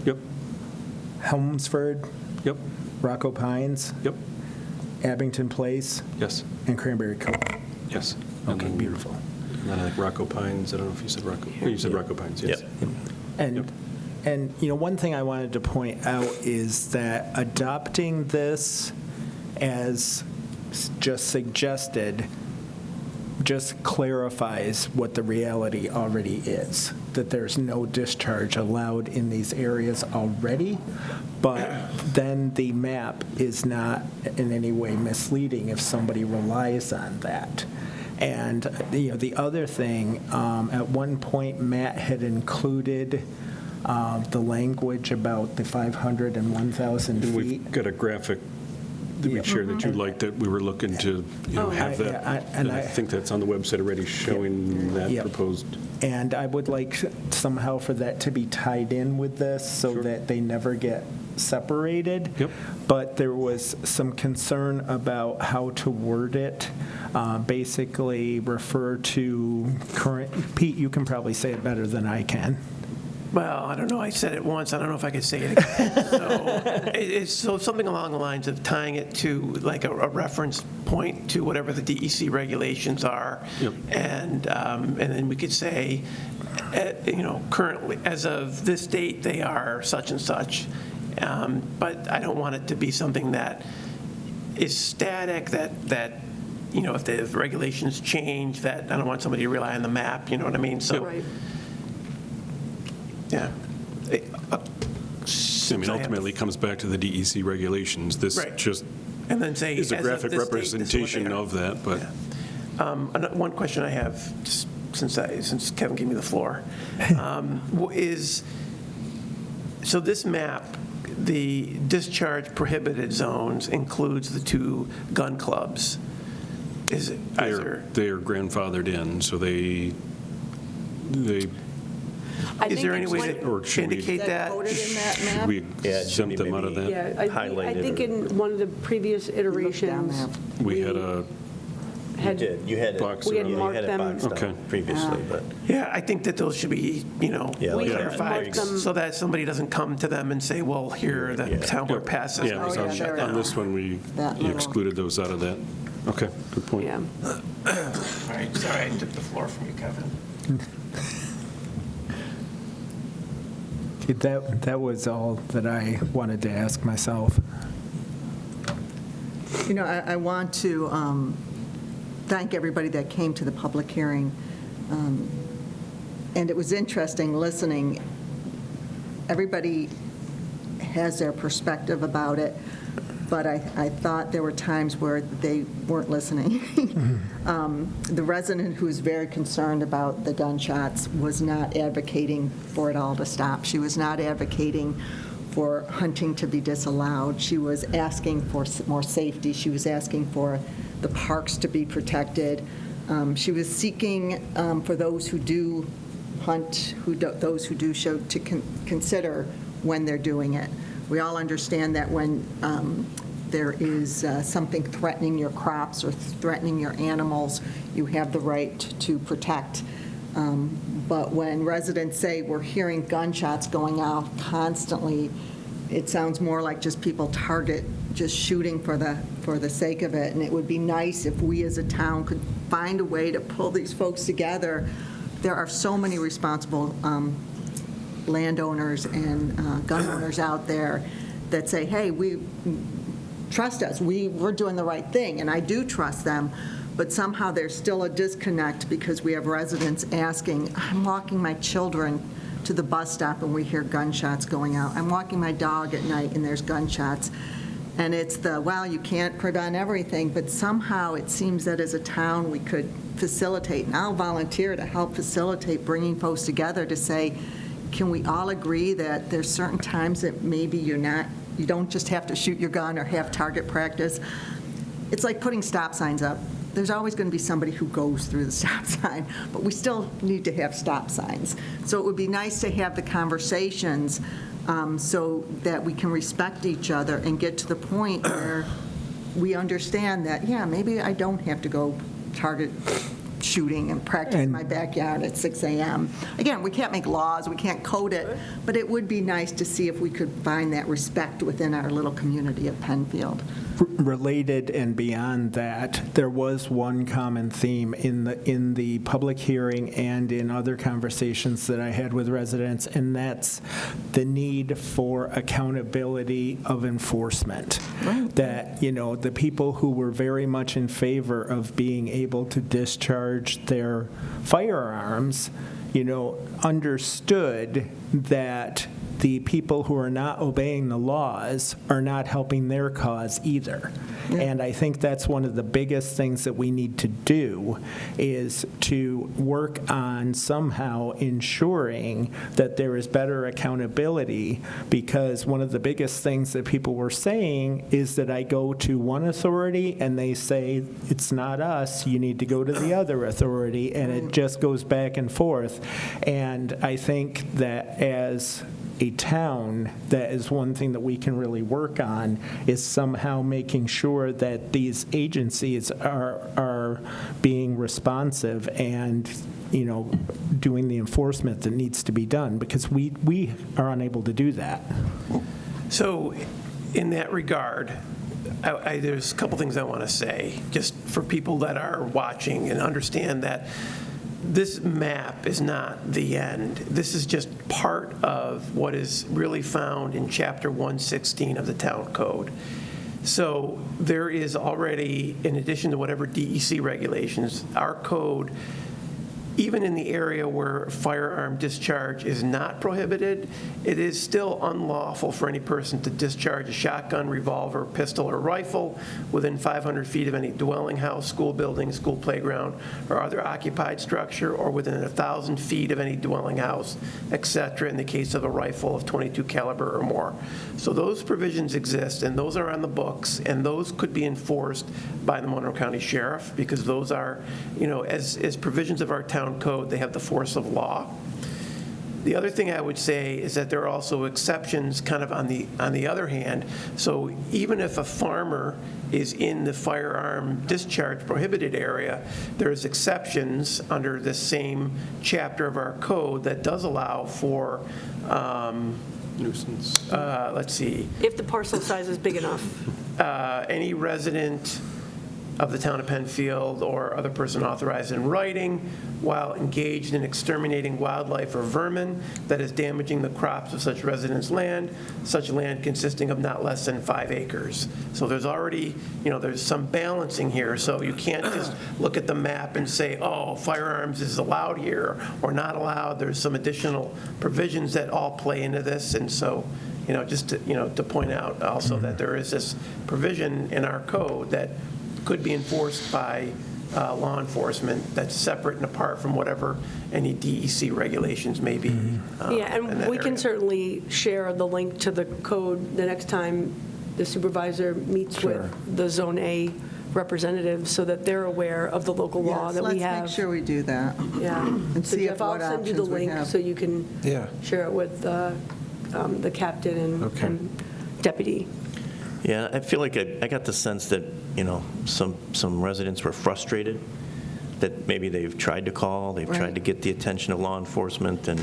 Yep, Helmsford, yep, Rocco Pines, yep, Abington Place, yes, and Cranberry Cove. yes. And Okay, then- beautiful. And then I think Rocco Pines, I don't know if you said Rocco, you said Rocco Pines, yes. Yep. And one thing I wanted to point out is that adopting this as just suggested just clarifies what the reality already is, that there's no discharge allowed in these areas already, but then the map is not in any way misleading if somebody relies on that. And the other thing, at one point, Matt had included the language about the 500 and 1,000 And feet. we've got a graphic Did we share that you'd like that we were looking to, have that? and I I- think that's on the website already showing that Yep. proposed. And I would like somehow for that to be tied in with this so Sure. that they never get separated. Yep. But there was some concern about how to word it. Basically refer to current, Pete, you can probably say it better than I can. Well, I don't know, I said it once, I don't know if I could say it again. So something along the lines of tying it to like a reference point to whatever the DEC regulations are. Yep. And then we could say, currently, as of this date, they are such and such. But I don't want it to be something that is static, that if the regulations change, that I don't want somebody to rely on the map, you know what I mean? So. Right. Yeah. Ultimately, it comes back to the DEC regulations. This Right. just And then say. is a as of graphic this date, this is what they representation are. of that, but One question I have, just since Kevin gave me the floor, is, so this map, the discharge prohibited zones includes the 2 gun clubs. Is it? they are grandfathered in, so they I Is think there any it's way one- to Or should we- indicate Is that that? coded in that should map? we Yeah, it should exempt be them out of maybe- that? Yeah, I Highlighted think or- in one of the previous down iterations. there. We had a, You did, you had it. Box We had yeah, you marked had it them- boxed Okay. out previously, but. Yeah, I think that those should be, Yeah, like that. clarified, Mark them- so that somebody doesn't come to them and say, well, here, the Yeah. town board passes. yeah, Oh, so yeah, there on it this is. one, we That little- excluded those out of that. Okay, good point. Yeah. All right, sorry, I took the floor from you, Kevin. That was all that I wanted to ask myself. I want to thank everybody that came to the public hearing. And it was interesting listening. Everybody has their perspective about it, but I thought there were times where they weren't listening. The resident who was very concerned about the gunshots was not advocating for it all to stop. She was not advocating for hunting to be disallowed. She was asking for more safety. She was asking for the parks to be protected. She was seeking for those who do hunt, those who do show, to consider when they're doing it. We all understand that when there is something threatening your crops or threatening your animals, you have the right to protect. But when residents say we're hearing gunshots going off constantly, it sounds more like just people just shooting for the sake of it. And it would be nice if we as a town could find a way to pull these folks together. There are so many responsible landowners and gun owners out there that say, hey, we trust us, we're doing the right thing, and I do trust them, but somehow there's still a disconnect because we have residents asking, I'm walking my children to the bus stop and we hear gunshots going out. I'm walking my dog at night and there's gunshots. And it's well, you can't prevent everything, but somehow it seems that as a town we could facilitate, and I'll volunteer to help facilitate bringing folks together to say, can we all agree that there's certain times that maybe you don't just have to shoot your gun or have target practice. It's like putting stop signs up. There's always going to be somebody who goes through the stop sign, but we still need to have stop signs. So it would be nice to have the conversations so that we can respect each other and get to the point where we understand that, yeah, maybe I don't have to go target shooting and practice in my backyard at 6 a.m. Again, we can't make laws, we can't code it, but it would be nice to see if we could find that respect within our little community of Penfield. Related and beyond that, there was one common theme in the public hearing and in other conversations that I had with residents, and that's the need for accountability of enforcement. Right. That, the people who were very much in favor of being able to discharge their firearms, understood that the people who are not obeying the laws are not helping their cause either. And I think that's one of the biggest things that we need to do is to work on somehow ensuring that there is better accountability, because one of the biggest things that people were saying is that I go to one authority and they say, it's not us, you need to go to the other authority, and it just goes back and forth. And I think that as a town, that is one thing that we can really work on, is somehow making sure that these agencies are being responsive and, you know, doing the enforcement that needs to be done, because we are unable to do that. So in that regard, there's a couple things I want to say, just for people that are watching and understand that this map is not the end. This is just part of what is really found in Chapter 116 of the Town Code. So there is already, in addition to whatever DEC regulations, our code, even in the area where firearm discharge is not prohibited, it is still unlawful for any person to discharge a shotgun, revolver, pistol, or rifle within 500 feet of any dwelling house, school building, school playground, or other occupied structure, or within 1,000 feet of any dwelling house, etc., in the case of a rifle of .22 caliber or more. So those provisions exist, and those are on the books, and those could be enforced by the Monroe County Sheriff, because those are, you know, as provisions of our town code, they have the force of law. The other thing I would say is that there are also exceptions kind of on the other hand. So even if a farmer is in the firearm discharge prohibited area, there's exceptions under the same chapter of our code that does allow for Nuisance. let's see, If the parcel size is big enough. any resident of the Town of Penfield or other person authorized in writing while engaged in exterminating wildlife or vermin that is damaging the crops of such residents' land, such land consisting of not less than 5 acres. So there's already, you know, there's some balancing here. So you can't just look at the map and say, oh, firearms is allowed here or not allowed. There's some additional provisions that all play into this. And so, you know, just to, you know, to point out also that there is this provision in our code that could be enforced by law enforcement that's separate and apart from whatever any DEC regulations may be. Yeah, in and that we can area. certainly share the link to the code the next time the supervisor meets Sure. with the Zone A representatives, so that they're aware of the local law Yes, that we have. let's make sure we do that. Yeah. And So see Jeff, what I'll send you the options we link have. so you can Yeah. share it with the captain Okay. and deputy. Yeah, I feel like I got the sense that, you know, some residents were frustrated, that maybe they've tried to call, they've tried Right. to get the attention of law enforcement, and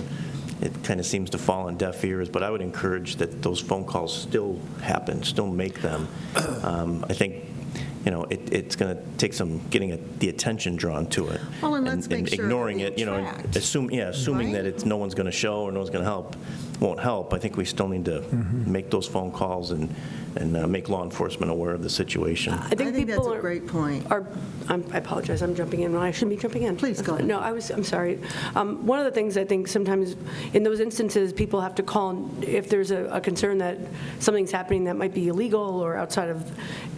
it kind of seems to fall on deaf ears. But I would encourage that those phone calls still happen, still make them. I think, you know, it's going to take some getting the attention drawn to it. Well, and let's make sure ignoring they're it, you know, being tracked, assuming right? that it's no one's going to show or no one's going to help, won't help. I think we still need to make those phone calls and make law enforcement aware of the situation. I think that's people a great point. I apologize, I'm jumping in when I shouldn't be jumping in. Please, go ahead. No, I'm sorry. One of the things I think sometimes, in those instances, people have to call if there's a concern that something's happening that might be illegal or outside of,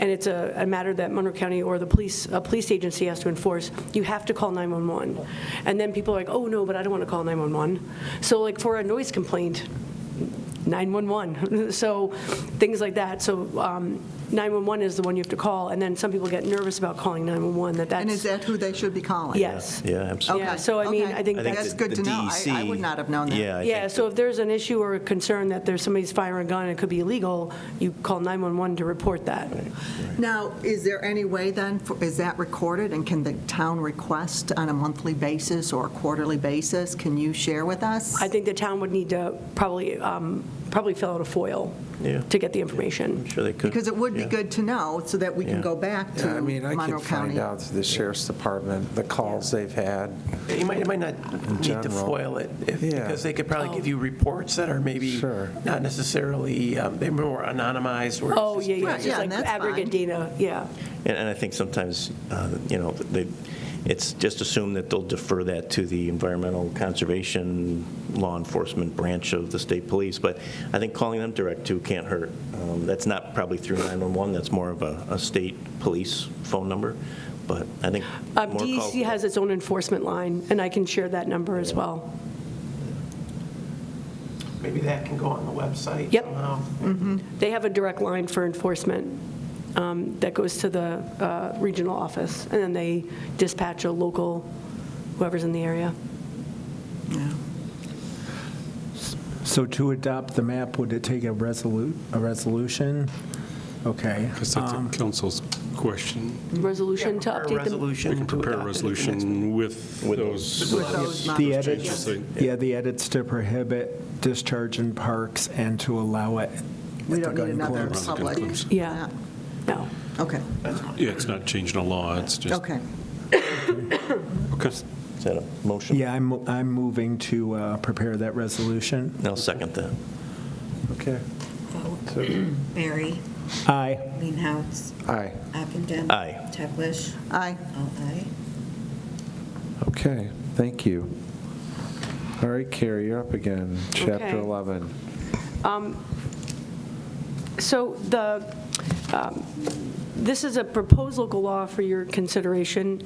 and it's a matter that Monroe County or a police agency has to enforce, you have to call 911. And then people are like, oh, no, but I don't want to call 911. So like for a noise complaint, 911. So things like that. So 911 is the one you have to call, and then some people get nervous about calling 911. That's And is that who they should be calling? yes. Yeah, absolutely. Yeah, so I mean, Okay. I think That's good to know. I would not have known that. Yeah, I Yeah, think so that- if there's an issue or a concern that there's somebody's firing a gun and it could be illegal, you call 911 to report that. Now, is there any way then, is that recorded, and can the town request on a monthly basis or a quarterly basis? Can you share with us? I think the town would need to probably fill out a FOIL Yeah. to get the information. I'm sure they could. Because it would be Yeah. good to know, so that we can Yeah. go back to Yeah, I mean, I Monroe can find County. out through the sheriff's department, the calls they've had. You might not need to general. foil it, Yeah. because they could probably give you reports that are maybe Sure. not necessarily, they're more anonymized. where it's Oh, just- yeah, yeah, Right, just yeah, like and that's aggregate fine. data, yeah. And I think sometimes, you know, it's just assumed that they'll defer that to the environmental conservation law enforcement branch of the state police. But I think calling them direct too can't hurt. That's not probably through 911. That's more of a state police phone number. But I think more calls. DEC has its own enforcement line, and I can share that number as well. Maybe that can go on the website Yep. somehow. They have a direct line for enforcement that goes to the regional office, and then they dispatch a local, whoever's in the area. So to adopt the map, would it take a resolution? Okay. Because that's a council's question. Resolution to Prepare a update the... resolution We can to prepare a adopt it at the next resolution with those. With those The modifications. edits, yeah, the edits to prohibit discharge in parks and to allow it. We at don't the need gun another clubs. public. Yeah. No. Okay, Yeah, it's not changing the law, it's just. okay. Okay. Is that a motion? Yeah, I'm moving to prepare that resolution. I'll second that. Okay. Vote. Barry. Aye. Leenhouts. Aye. Ockenden. Aye. Teglash. Aye. All aye. Okay, thank you. All right, Carrie, you're up again, Chapter Okay. 11. So this is a proposed local law for your consideration.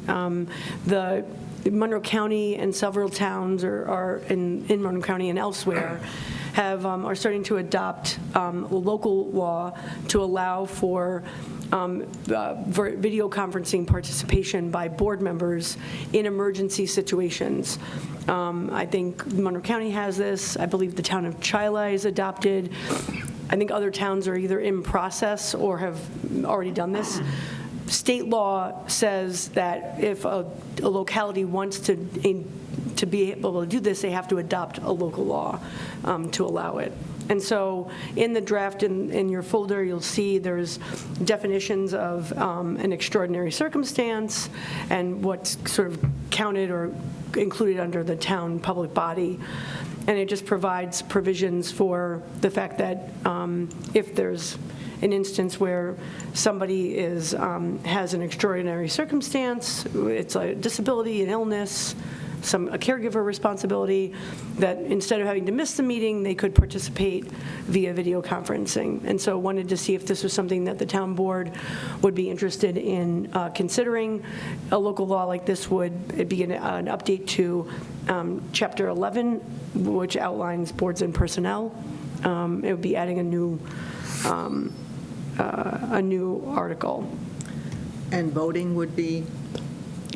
The Monroe County and several towns are in Monroe County and elsewhere are starting to adopt local law to allow for video conferencing participation by board members in emergency situations. I think Monroe County has this. I believe the town of Scheidt is adopted. I think other towns are either in process or have already done this. State law says that if a locality wants to be able to do this, they have to adopt a local law to allow it. And so in the draft in your folder, you'll see there's definitions of an extraordinary circumstance and what's sort of counted or included under the town public body. And it just provides provisions for the fact that if there's an instance where somebody has an extraordinary circumstance, it's a disability, an illness, a caregiver responsibility, that instead of having to miss the meeting, they could participate via video conferencing. And so wanted to see if this was something that the town board would be interested in considering. A local law like this would be an update to Chapter 11, which outlines boards and personnel. It would be adding a new article. And voting would be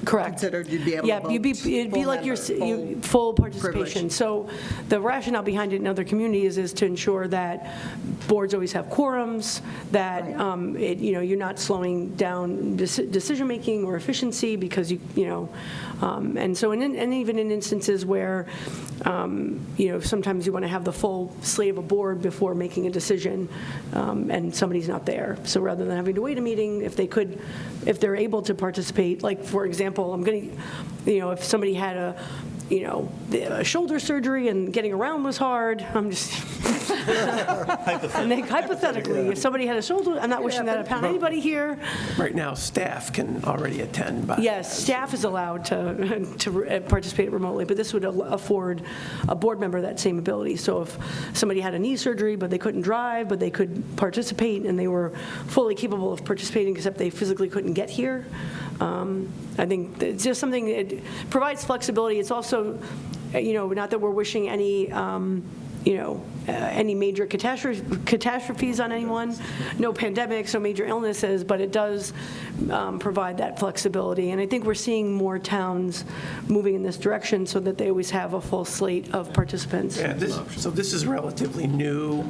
Correct. considered, you'd be able to vote? Yeah, it'd be like your full participation. privilege. So the rationale behind it in other communities is to ensure that boards always have quorums, that Right. you're not slowing down decision-making or efficiency because and so and even in instances where sometimes you want to have the full slate of a board before making a decision, and somebody's not there. So rather than having to wait a meeting, if they're able to participate, like for example, if somebody had a shoulder surgery and getting around was hard, I'm just, and then hypothetically, if somebody had a shoulder, I'm not wishing that upon anybody here. Right now, staff can already attend by. Yes, staff is allowed to participate remotely, but this would afford a board member that same ability. So if somebody had a knee surgery, but they couldn't drive, but they could participate, and they were fully capable of participating, except they physically couldn't get here, I think it's just something that provides flexibility. It's also, not that we're wishing any major catastrophes on anyone, no pandemics, no major illnesses, but it does provide that flexibility. And I think we're seeing more towns moving in this direction so that they always have a full slate of participants. Yeah, so this is relatively new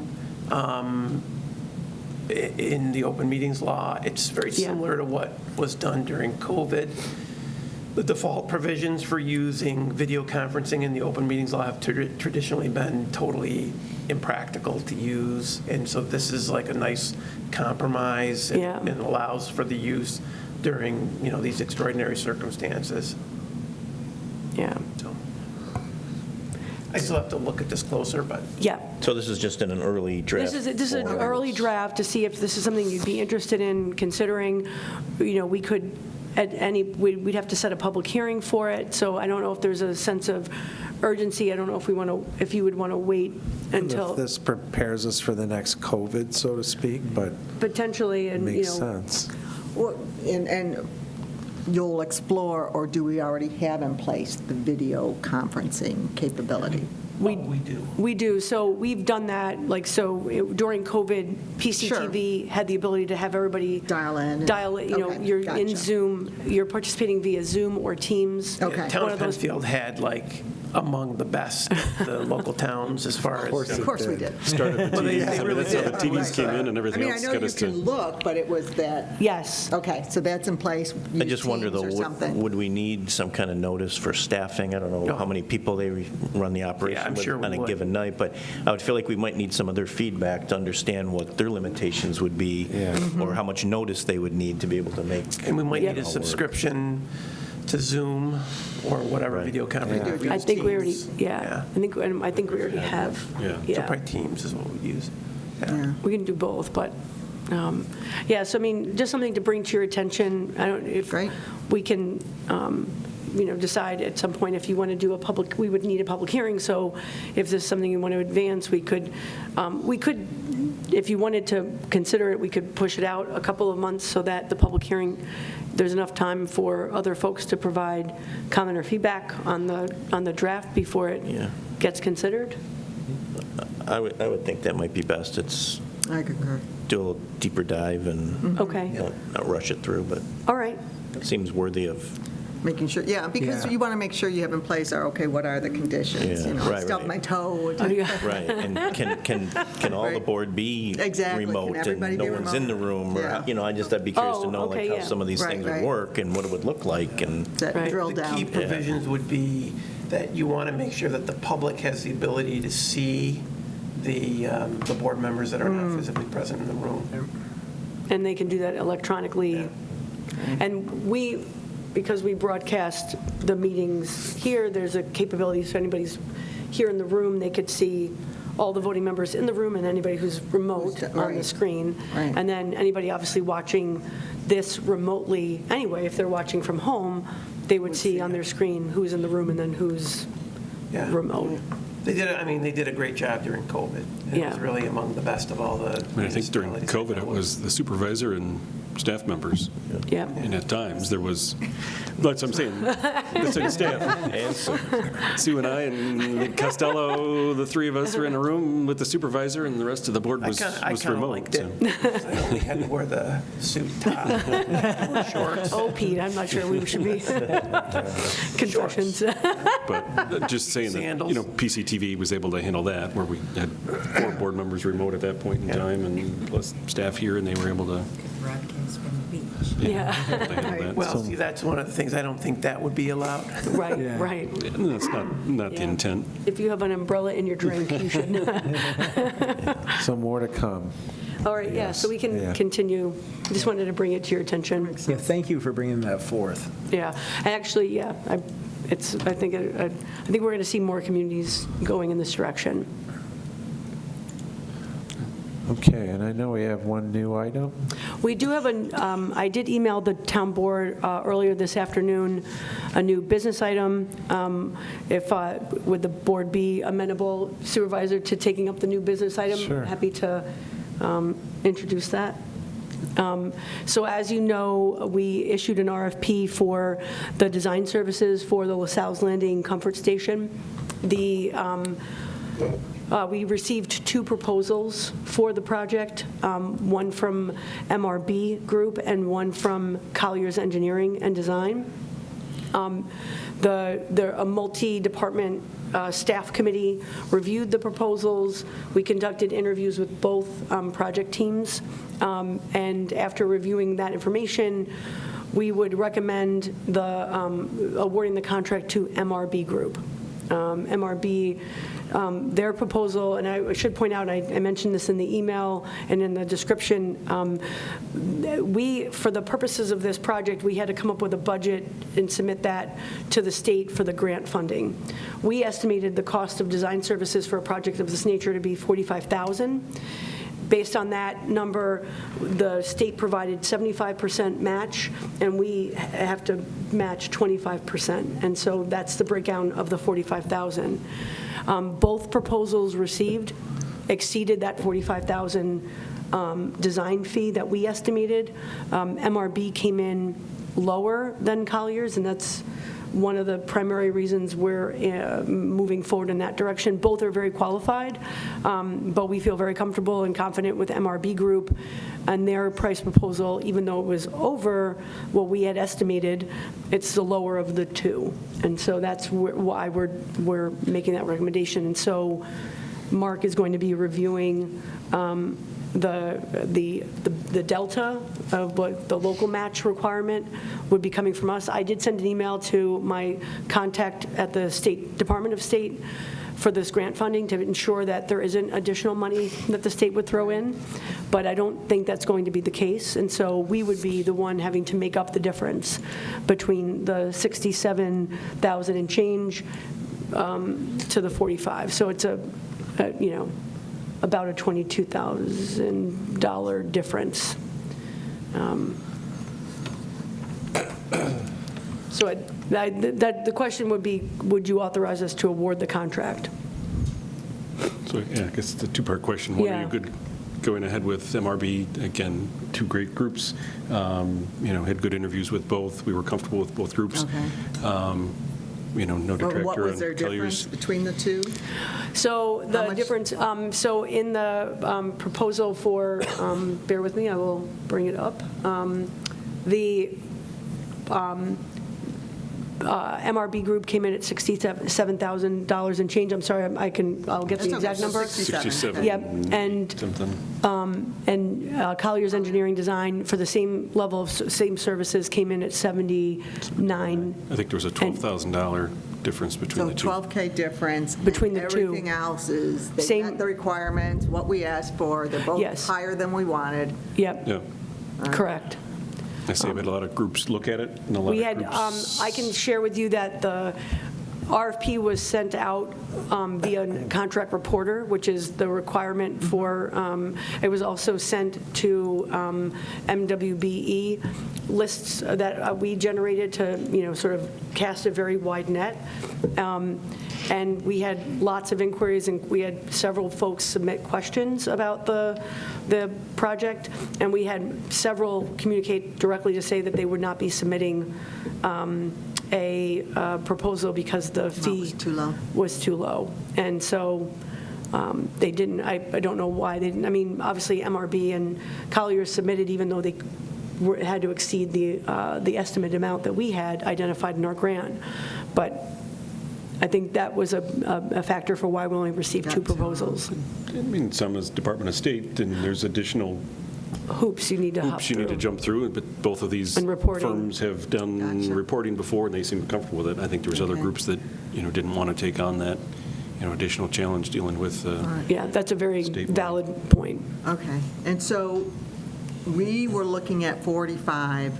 in the open meetings law. It's very similar to what was done during COVID. The default provisions for using video conferencing in the open meetings law have traditionally been totally impractical to use, and so this is like a nice compromise and allows for the use during these extraordinary circumstances. Yeah. So I still have to look at this closer, but Yeah. So this is just in an early draft? This is an form. early draft to see if this is something you'd be interested in considering. We could we'd have to set a public hearing for it, so I don't know if there's a sense of urgency. I don't know if you would want to wait until. If this prepares us for the next COVID, so to speak, but Potentially, and, makes sense. And you'll explore, or do we already have in place the video conferencing capability? We do. We do. So we've done that, during COVID, PCTV had the ability to have everybody Dial in. Okay, you're in gotcha. Zoom, you're participating via Zoom or Teams. Okay. Town One of of those- Penfield had among the best of the local towns as far as. Of course we did. Started the Well, they TVs, I mean, really that's how the did. TVs Right. came in and everything I mean, else I know got you us to. can look, but it was that, Yes. okay, so that's in place. I just wonder, though, Teams or something. would we need some kind of notice for staffing? I don't know No. how many people they run the operation I'm with sure we on a would. given night, but I would feel like we might need some of their feedback to understand what their limitations would be, or how much notice they would need to be able to make. And we might need a Yep. subscription to Zoom or whatever Right. video conferencing. we I use, think we already, Teams. yeah. I think we already have. Yeah. So probably Teams is what we use. Yeah. We can do both, but, so I mean, just something to bring to your attention. I don't, if Great. we can, decide at some point if you want to do we would need a public hearing, so if this is something you want to advance, we could, if you wanted to consider it, we could push it out a couple of months so that the public hearing, there's enough time for other folks to provide comment or feedback on the draft before it Yeah. gets considered. I would think that might be best. It's I concur. do a little deeper dive and Okay, not rush it through, but all right. it seems worthy of. Making sure, because Yeah. you want to make sure you have in place, what are the conditions? Yeah, You know, right, Stub right. my toe. Oh, yeah. Right, and can all the Right. board be Exactly. Can remote and everybody no be one's in the remote? room? Or, Yeah. I'd be curious to Oh, know okay, how yeah. some of these Right, things right. would work and what it would look like. And That Right. drill The key down. provisions would be that you want to make sure that the public has the ability to see the board members that are not physically present in the room. And they can do that electronically. And because we broadcast the meetings here, there's a capability, so anybody's here in the room, they could see all the voting members in the room and anybody who's remote on the Right. screen. Right. And then anybody obviously watching this remotely anyway, if they're watching from home, they would see on their screen who's in the room and then who's Yeah. remote. They did a great job during COVID. It was Yeah. really among the best of all the I think during municipalities. COVID, it was the supervisor and staff members. Yeah. And at times, there was, that's what I'm saying, the city staff. Sue and I and Costello, the three of us were in a room with the supervisor, and the rest of the board I was kind of remote. liked so. it. I only had to wear the suit tie, shorts. Oh, Pete, I'm not sure we should be confessions. But just saying that, Sandals. PCTV was able to handle that, where we had 4 board members remote at that point in time, and plus staff here, and they were able to Broadcast from the beach. Yeah, handle that. Well, So, see, that's one of the things I don't think that would be allowed. right, Yeah. right. that's not the Yeah. intent. If you have an umbrella in your drink, you should. Some more to come. All right, yeah, so we can Yeah. continue. Just wanted to bring it to your attention. Yeah, thank you for bringing that forth. Yeah, and actually, yeah, I think we're going to see more communities going in this direction. Okay, and I know we have one new item. We do have I did email the town board earlier this afternoon, a new business item. Would the board be amenable, Supervisor, to taking up the new business item? Sure. Happy to introduce that. So as you know, we issued an RFP for the design services for the LaSalle's Landing Comfort Station. We received 2 proposals for the project, one from MRB Group and one from Collier's Engineering and Design. A multi-department staff committee reviewed the proposals. We conducted interviews with both project teams, and after reviewing that information, we would recommend awarding the contract to MRB Group. MRB, their proposal, and I should point out, I mentioned this in the email and in the description, for the purposes of this project, we had to come up with a budget and submit that to the state for the grant funding. We estimated the cost of design services for a project of this nature to be $45,000. Based on that number, the state provided 75% match, and we have to match 25%. And so that's the breakdown of the $45,000. Both proposals received exceeded that $45,000 design fee that we estimated. MRB came in lower than Collier's, and that's one of the primary reasons we're moving forward in that direction. Both are very qualified, but we feel very comfortable and confident with MRB Group and their price proposal. Even though it was over what we had estimated, it's the lower of the two. And so that's why we're making that recommendation. And so Mark is going to be reviewing the delta of what the local match requirement would be coming from us. I did send an email to my contact at the State Department of State for this grant funding to ensure that there isn't additional money that the state would throw in, but I don't think that's going to be the case. And so we would be the one having to make up the difference between the $67,000 and change to the 45. So it's about a $22,000 difference. So the question would be, would you authorize us to award the contract? So, yeah, I guess it's a two-part question. One, are you good going ahead with MRB? Again, two great groups. Had good interviews with both. We were comfortable with both groups. Okay. No detractor on What was their difference Collier's. between the two? So How the much- difference, so in the proposal for, bear with me, I will bring it up. The MRB Group came in at $67,000 and change. I'm sorry, I'll get the That's okay, exact so number. 67. Yep, and Something. Collier's Engineering Design for the same level of same services came in at 79. I think there was a $12,000 difference between So the two. 12K difference. Between and the two. Everything else is, they Same- met the requirements, what we asked for, they're both Yes. higher than we wanted. Yep, Yeah. correct. I say we had a lot of groups look at it, and a lot We of had, groups. I can share with you that the RFP was sent out via contract reporter, which is the requirement for, it was also sent to MWBE lists that we generated to, sort of cast a very wide net. And we had lots of inquiries, and we had several folks submit questions about the project, and we had several communicate directly to say that they would not be submitting a proposal because the fee was too low. was too low. And so they didn't, I don't know why they didn't. I mean, obviously MRB and Collier submitted even though they had to exceed the estimated amount that we had identified in our grant. But I think that was a factor for why we only received two proposals. I mean, some is Department of State, and there's additional Hoops you need to hop hoops you need to through. jump through, but both of these And reporting. firms have done Gotcha. reporting before, and they seem comfortable with it. I think there was other Okay. groups that, didn't want to take on that, additional challenge dealing with. Yeah, that's a very Statewide. valid point. Okay, and so we were looking at 45,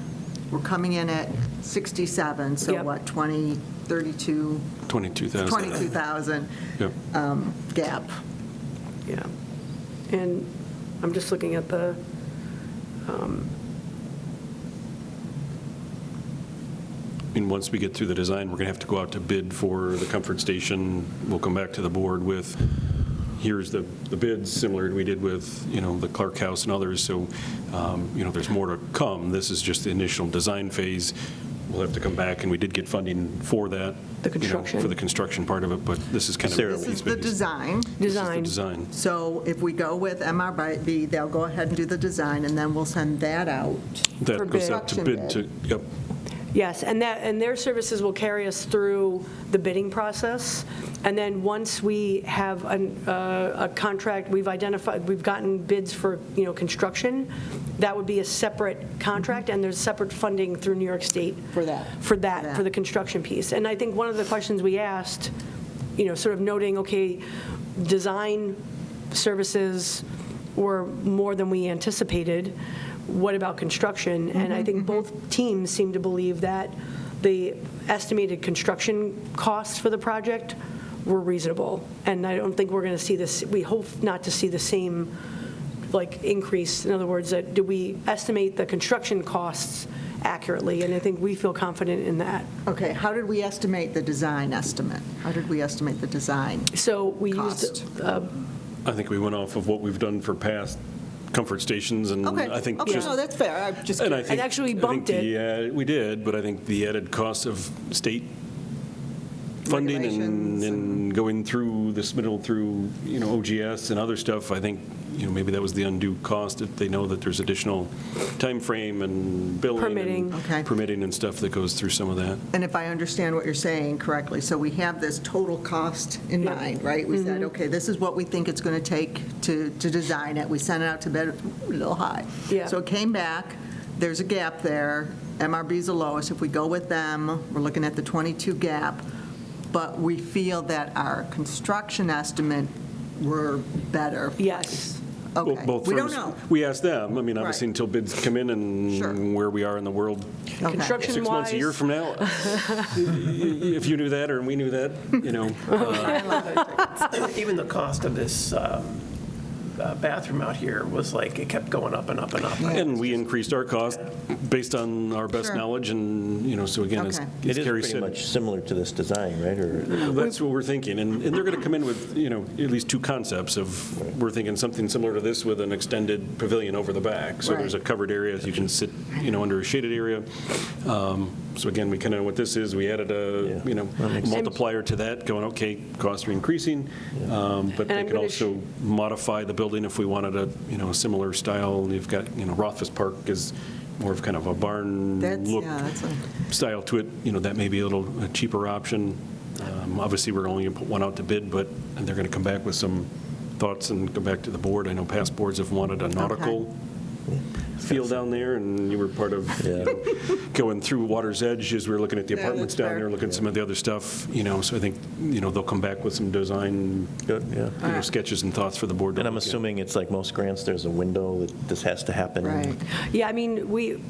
we're coming in at 67, so Yep. what, 32, 22,000. 22,000 Yep. gap. Yeah. And I'm just looking at the, And once we get through the design, we're going to have to go out to bid for the comfort station. We'll come back to the board with, here's the bids, similar to we did with, the Clerk House and others. So, there's more to come. This is just the initial design phase. We'll have to come back, and we did get funding for that. The construction. For the construction part of it, but this is kind of. This is the design. This is the design. design. So if we go with MRB, they'll go ahead and do the design, and then we'll send that out. That For goes out to bid Construction to, yep. Yes, and their services will carry us through the bidding process. And then once we have a contract, we've gotten bids for, construction, that would be a separate contract, and there's separate funding through New York State. For that. For the construction piece. And I think one of the questions we asked, sort of noting, okay, design services were more than we anticipated. What about construction? And I think both teams seem to believe that the estimated construction costs for the project were reasonable. And I don't think we're going to see this, we hope not to see the same like increase? In other words, did we estimate the construction costs accurately? And I think we feel confident in that. Okay, how did we estimate the design estimate? How did we estimate the design? So we Cost. used, I think we went off of what we've done for past comfort stations, and Okay, I think okay, just... no, that's fair, I'm just And I curious. think... actually we I think bumped it. we did, but I think the added cost of state funding Regulations and going through the submittal through, OGS and other stuff, I think, maybe that was the undue cost, if they know that there's additional time frame and billing. Permitting. And Okay. permitting and stuff that goes through some of that. And if I understand what you're saying correctly, so we have this total cost in Yep. mind, right? We said, okay, this is what we think it's going to take to design it. We sent it out to bid a little high. Yeah. So it came back, there's a gap there, MRB's the lowest. If we go with them, we're looking at the 22 gap, but we feel that our construction estimate were better. yes. Well, Okay, both we don't firms- know. We asked them, obviously Right. until bids come in Sure. and where we are in the world Okay. Construction 6 months, a year wise, from now. If you knew that or we knew that, Even the cost of this bathroom out here was like, it kept going up and up and up. And we increased our cost based on our best Sure. knowledge, and, so again, as Okay. It as is Carrie pretty said, much similar to this design, right? Or that's what we're thinking. And they're going to come in with, at least two concepts of, we're thinking something similar to this with an extended pavilion over the back. So Right. there's a covered area, so you can sit, under a shaded area. So again, we kind of know what this is. We added a, Yeah. That makes sense. multiplier to that, going, okay, costs are increasing, but they I'm could gonna also modify the building if we wanted a, a similar style. You've got, Rothfuss Park is more of kind of a barn That's, look yeah, that's a, style to it, that may be a little a cheaper option. Obviously, we're only going to put one out to bid, but they're going to come back with some thoughts and go back to the board. I know past boards have wanted a nautical feel down there, and you were part of going through Water's Edge as we were looking at the Yeah, apartments that's down fair. there, looking at some of the other stuff, so I think, they'll come back with some design Good, yeah. sketches and thoughts for the board. to And I'm look at. assuming it's like most grants, there's a window that this has to happen. right. yeah, I mean, we've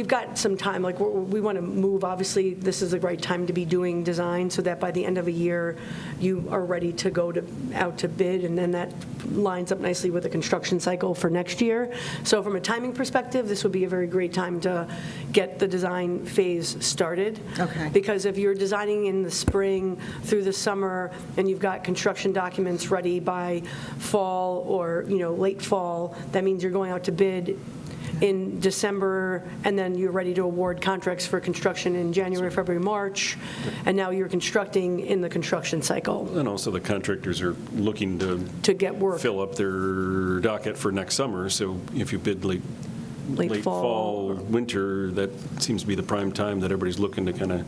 got some time, like, we want to move, obviously, this is the right time to be doing design, so that by the end of a year, you are ready to go out to bid, and then that lines up nicely with the construction cycle for next year. So from a timing perspective, this would be a very great time to get the design phase started. Okay. Because if you're designing in the spring through the summer, and you've got construction documents ready by fall or, late fall, that means you're going out to bid in December, and then you're ready to award contracts for construction in January, February, March, and now you're constructing in the construction cycle And also, the contractors are looking to get work. fill up their docket for next summer, so if you bid late fall, winter, that seems to be the prime time that everybody's looking to kind of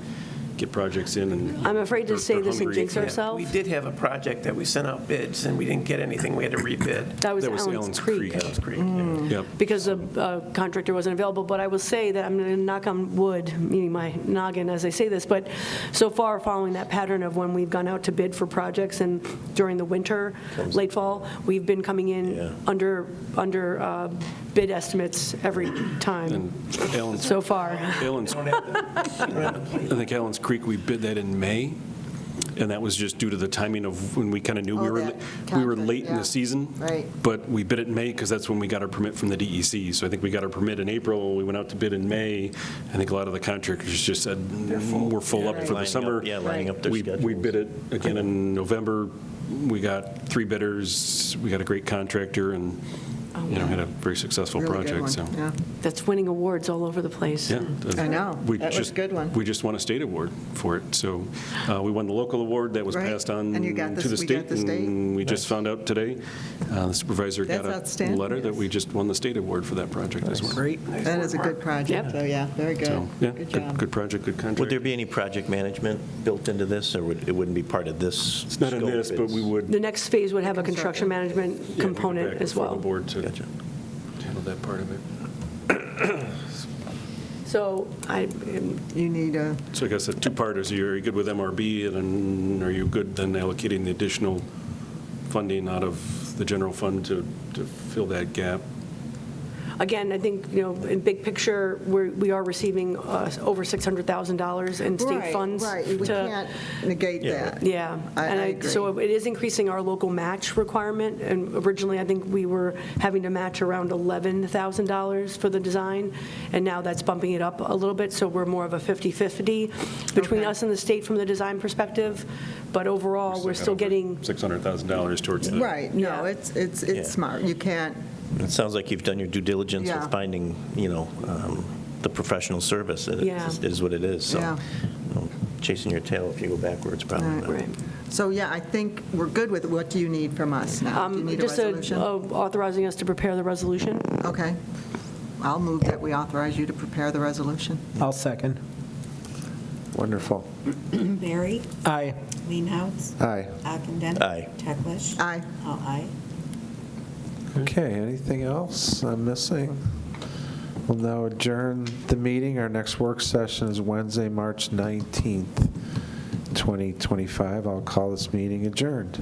get projects in. And I'm afraid to they're- say they're this and hungry. jinx Yeah, ourselves. We did have a project that we sent out bids, and we didn't get anything, we had to rebid. That was That was Allen's Allen's Creek. Creek. Ellis Creek, Yep. Because the contractor wasn't available. But I will say that, I'm going to knock on wood, meaning my noggin as I say this, but so far, following that pattern of when we've gone out to bid for projects and during the winter, late fall, we've been coming in Yeah. under bid estimates every time And Allen's, so far. Allen's, I think Allen's Creek, we bid that in May, and that was just due to the timing of when we kind of knew we Oh, were that we were contract, late in yeah. the season. Right. But we bid it in May because that's when we got our permit from the DEC. So I think we got our permit in April, we went out to bid in May. I think a lot of the contractors just said, we're full up for the Lining summer. up- Yeah, lining up their We schedules. bid it again in November. We got 3 bidders. We got a great contractor, and, had a very successful Really good project, so. one, yeah. That's winning awards all over the place. Yeah. I know. We That was just- a good one. We just won a state award for it. So we won the local award that was Right. passed on And you got to the we got state. the state? And we just found out today, the supervisor got That's a outstanding. letter that we just won the state award for that project as well. Great. That is a good project, Yep. so yeah, very good. So, yeah, Good job. good project, good contract. Would there be any project management built into this, or it wouldn't be part of this? It's not in scope? this, but we would. The next phase would have a construction management yeah, we'd go component back as before well. the board to Gotcha. handle that part of it. So You need a, So I guess a two-parters, are you good with MRB, and then are you good then allocating the additional funding out of the general fund to fill that gap? again, I think, in big picture, we are receiving over $600,000 in state Right, funds. Right, we can't negate that. Yeah. I And so agree. it is increasing our local match requirement, and originally, I think we were having to match around $11,000 for the design, and now that's bumping it up a little bit, so we're more of a 50-50 between Okay. us and the state from the design perspective, but overall, we're still getting, $600,000 towards the. Right, no, Yeah. it's Yeah. smart. You can't, It sounds like you've done your due diligence Yeah. with finding, the professional service. It Yeah. is what it is, so Yeah. chasing your tail if you go backwards, probably Right. not. right. so yeah, I think we're good with it. What do you need from us now? Do you need a Just resolution? authorizing us to prepare the resolution. Okay. I'll move that we authorize you to prepare the resolution. I'll second. Wonderful. Barry, Aye. Leenhouts, Aye. Ockenden. Aye. Teglash. Aye. All aye. Okay, anything else I'm missing? We'll now adjourn the meeting. Our next work session is Wednesday, March 19th, 2025. I'll call this meeting adjourned.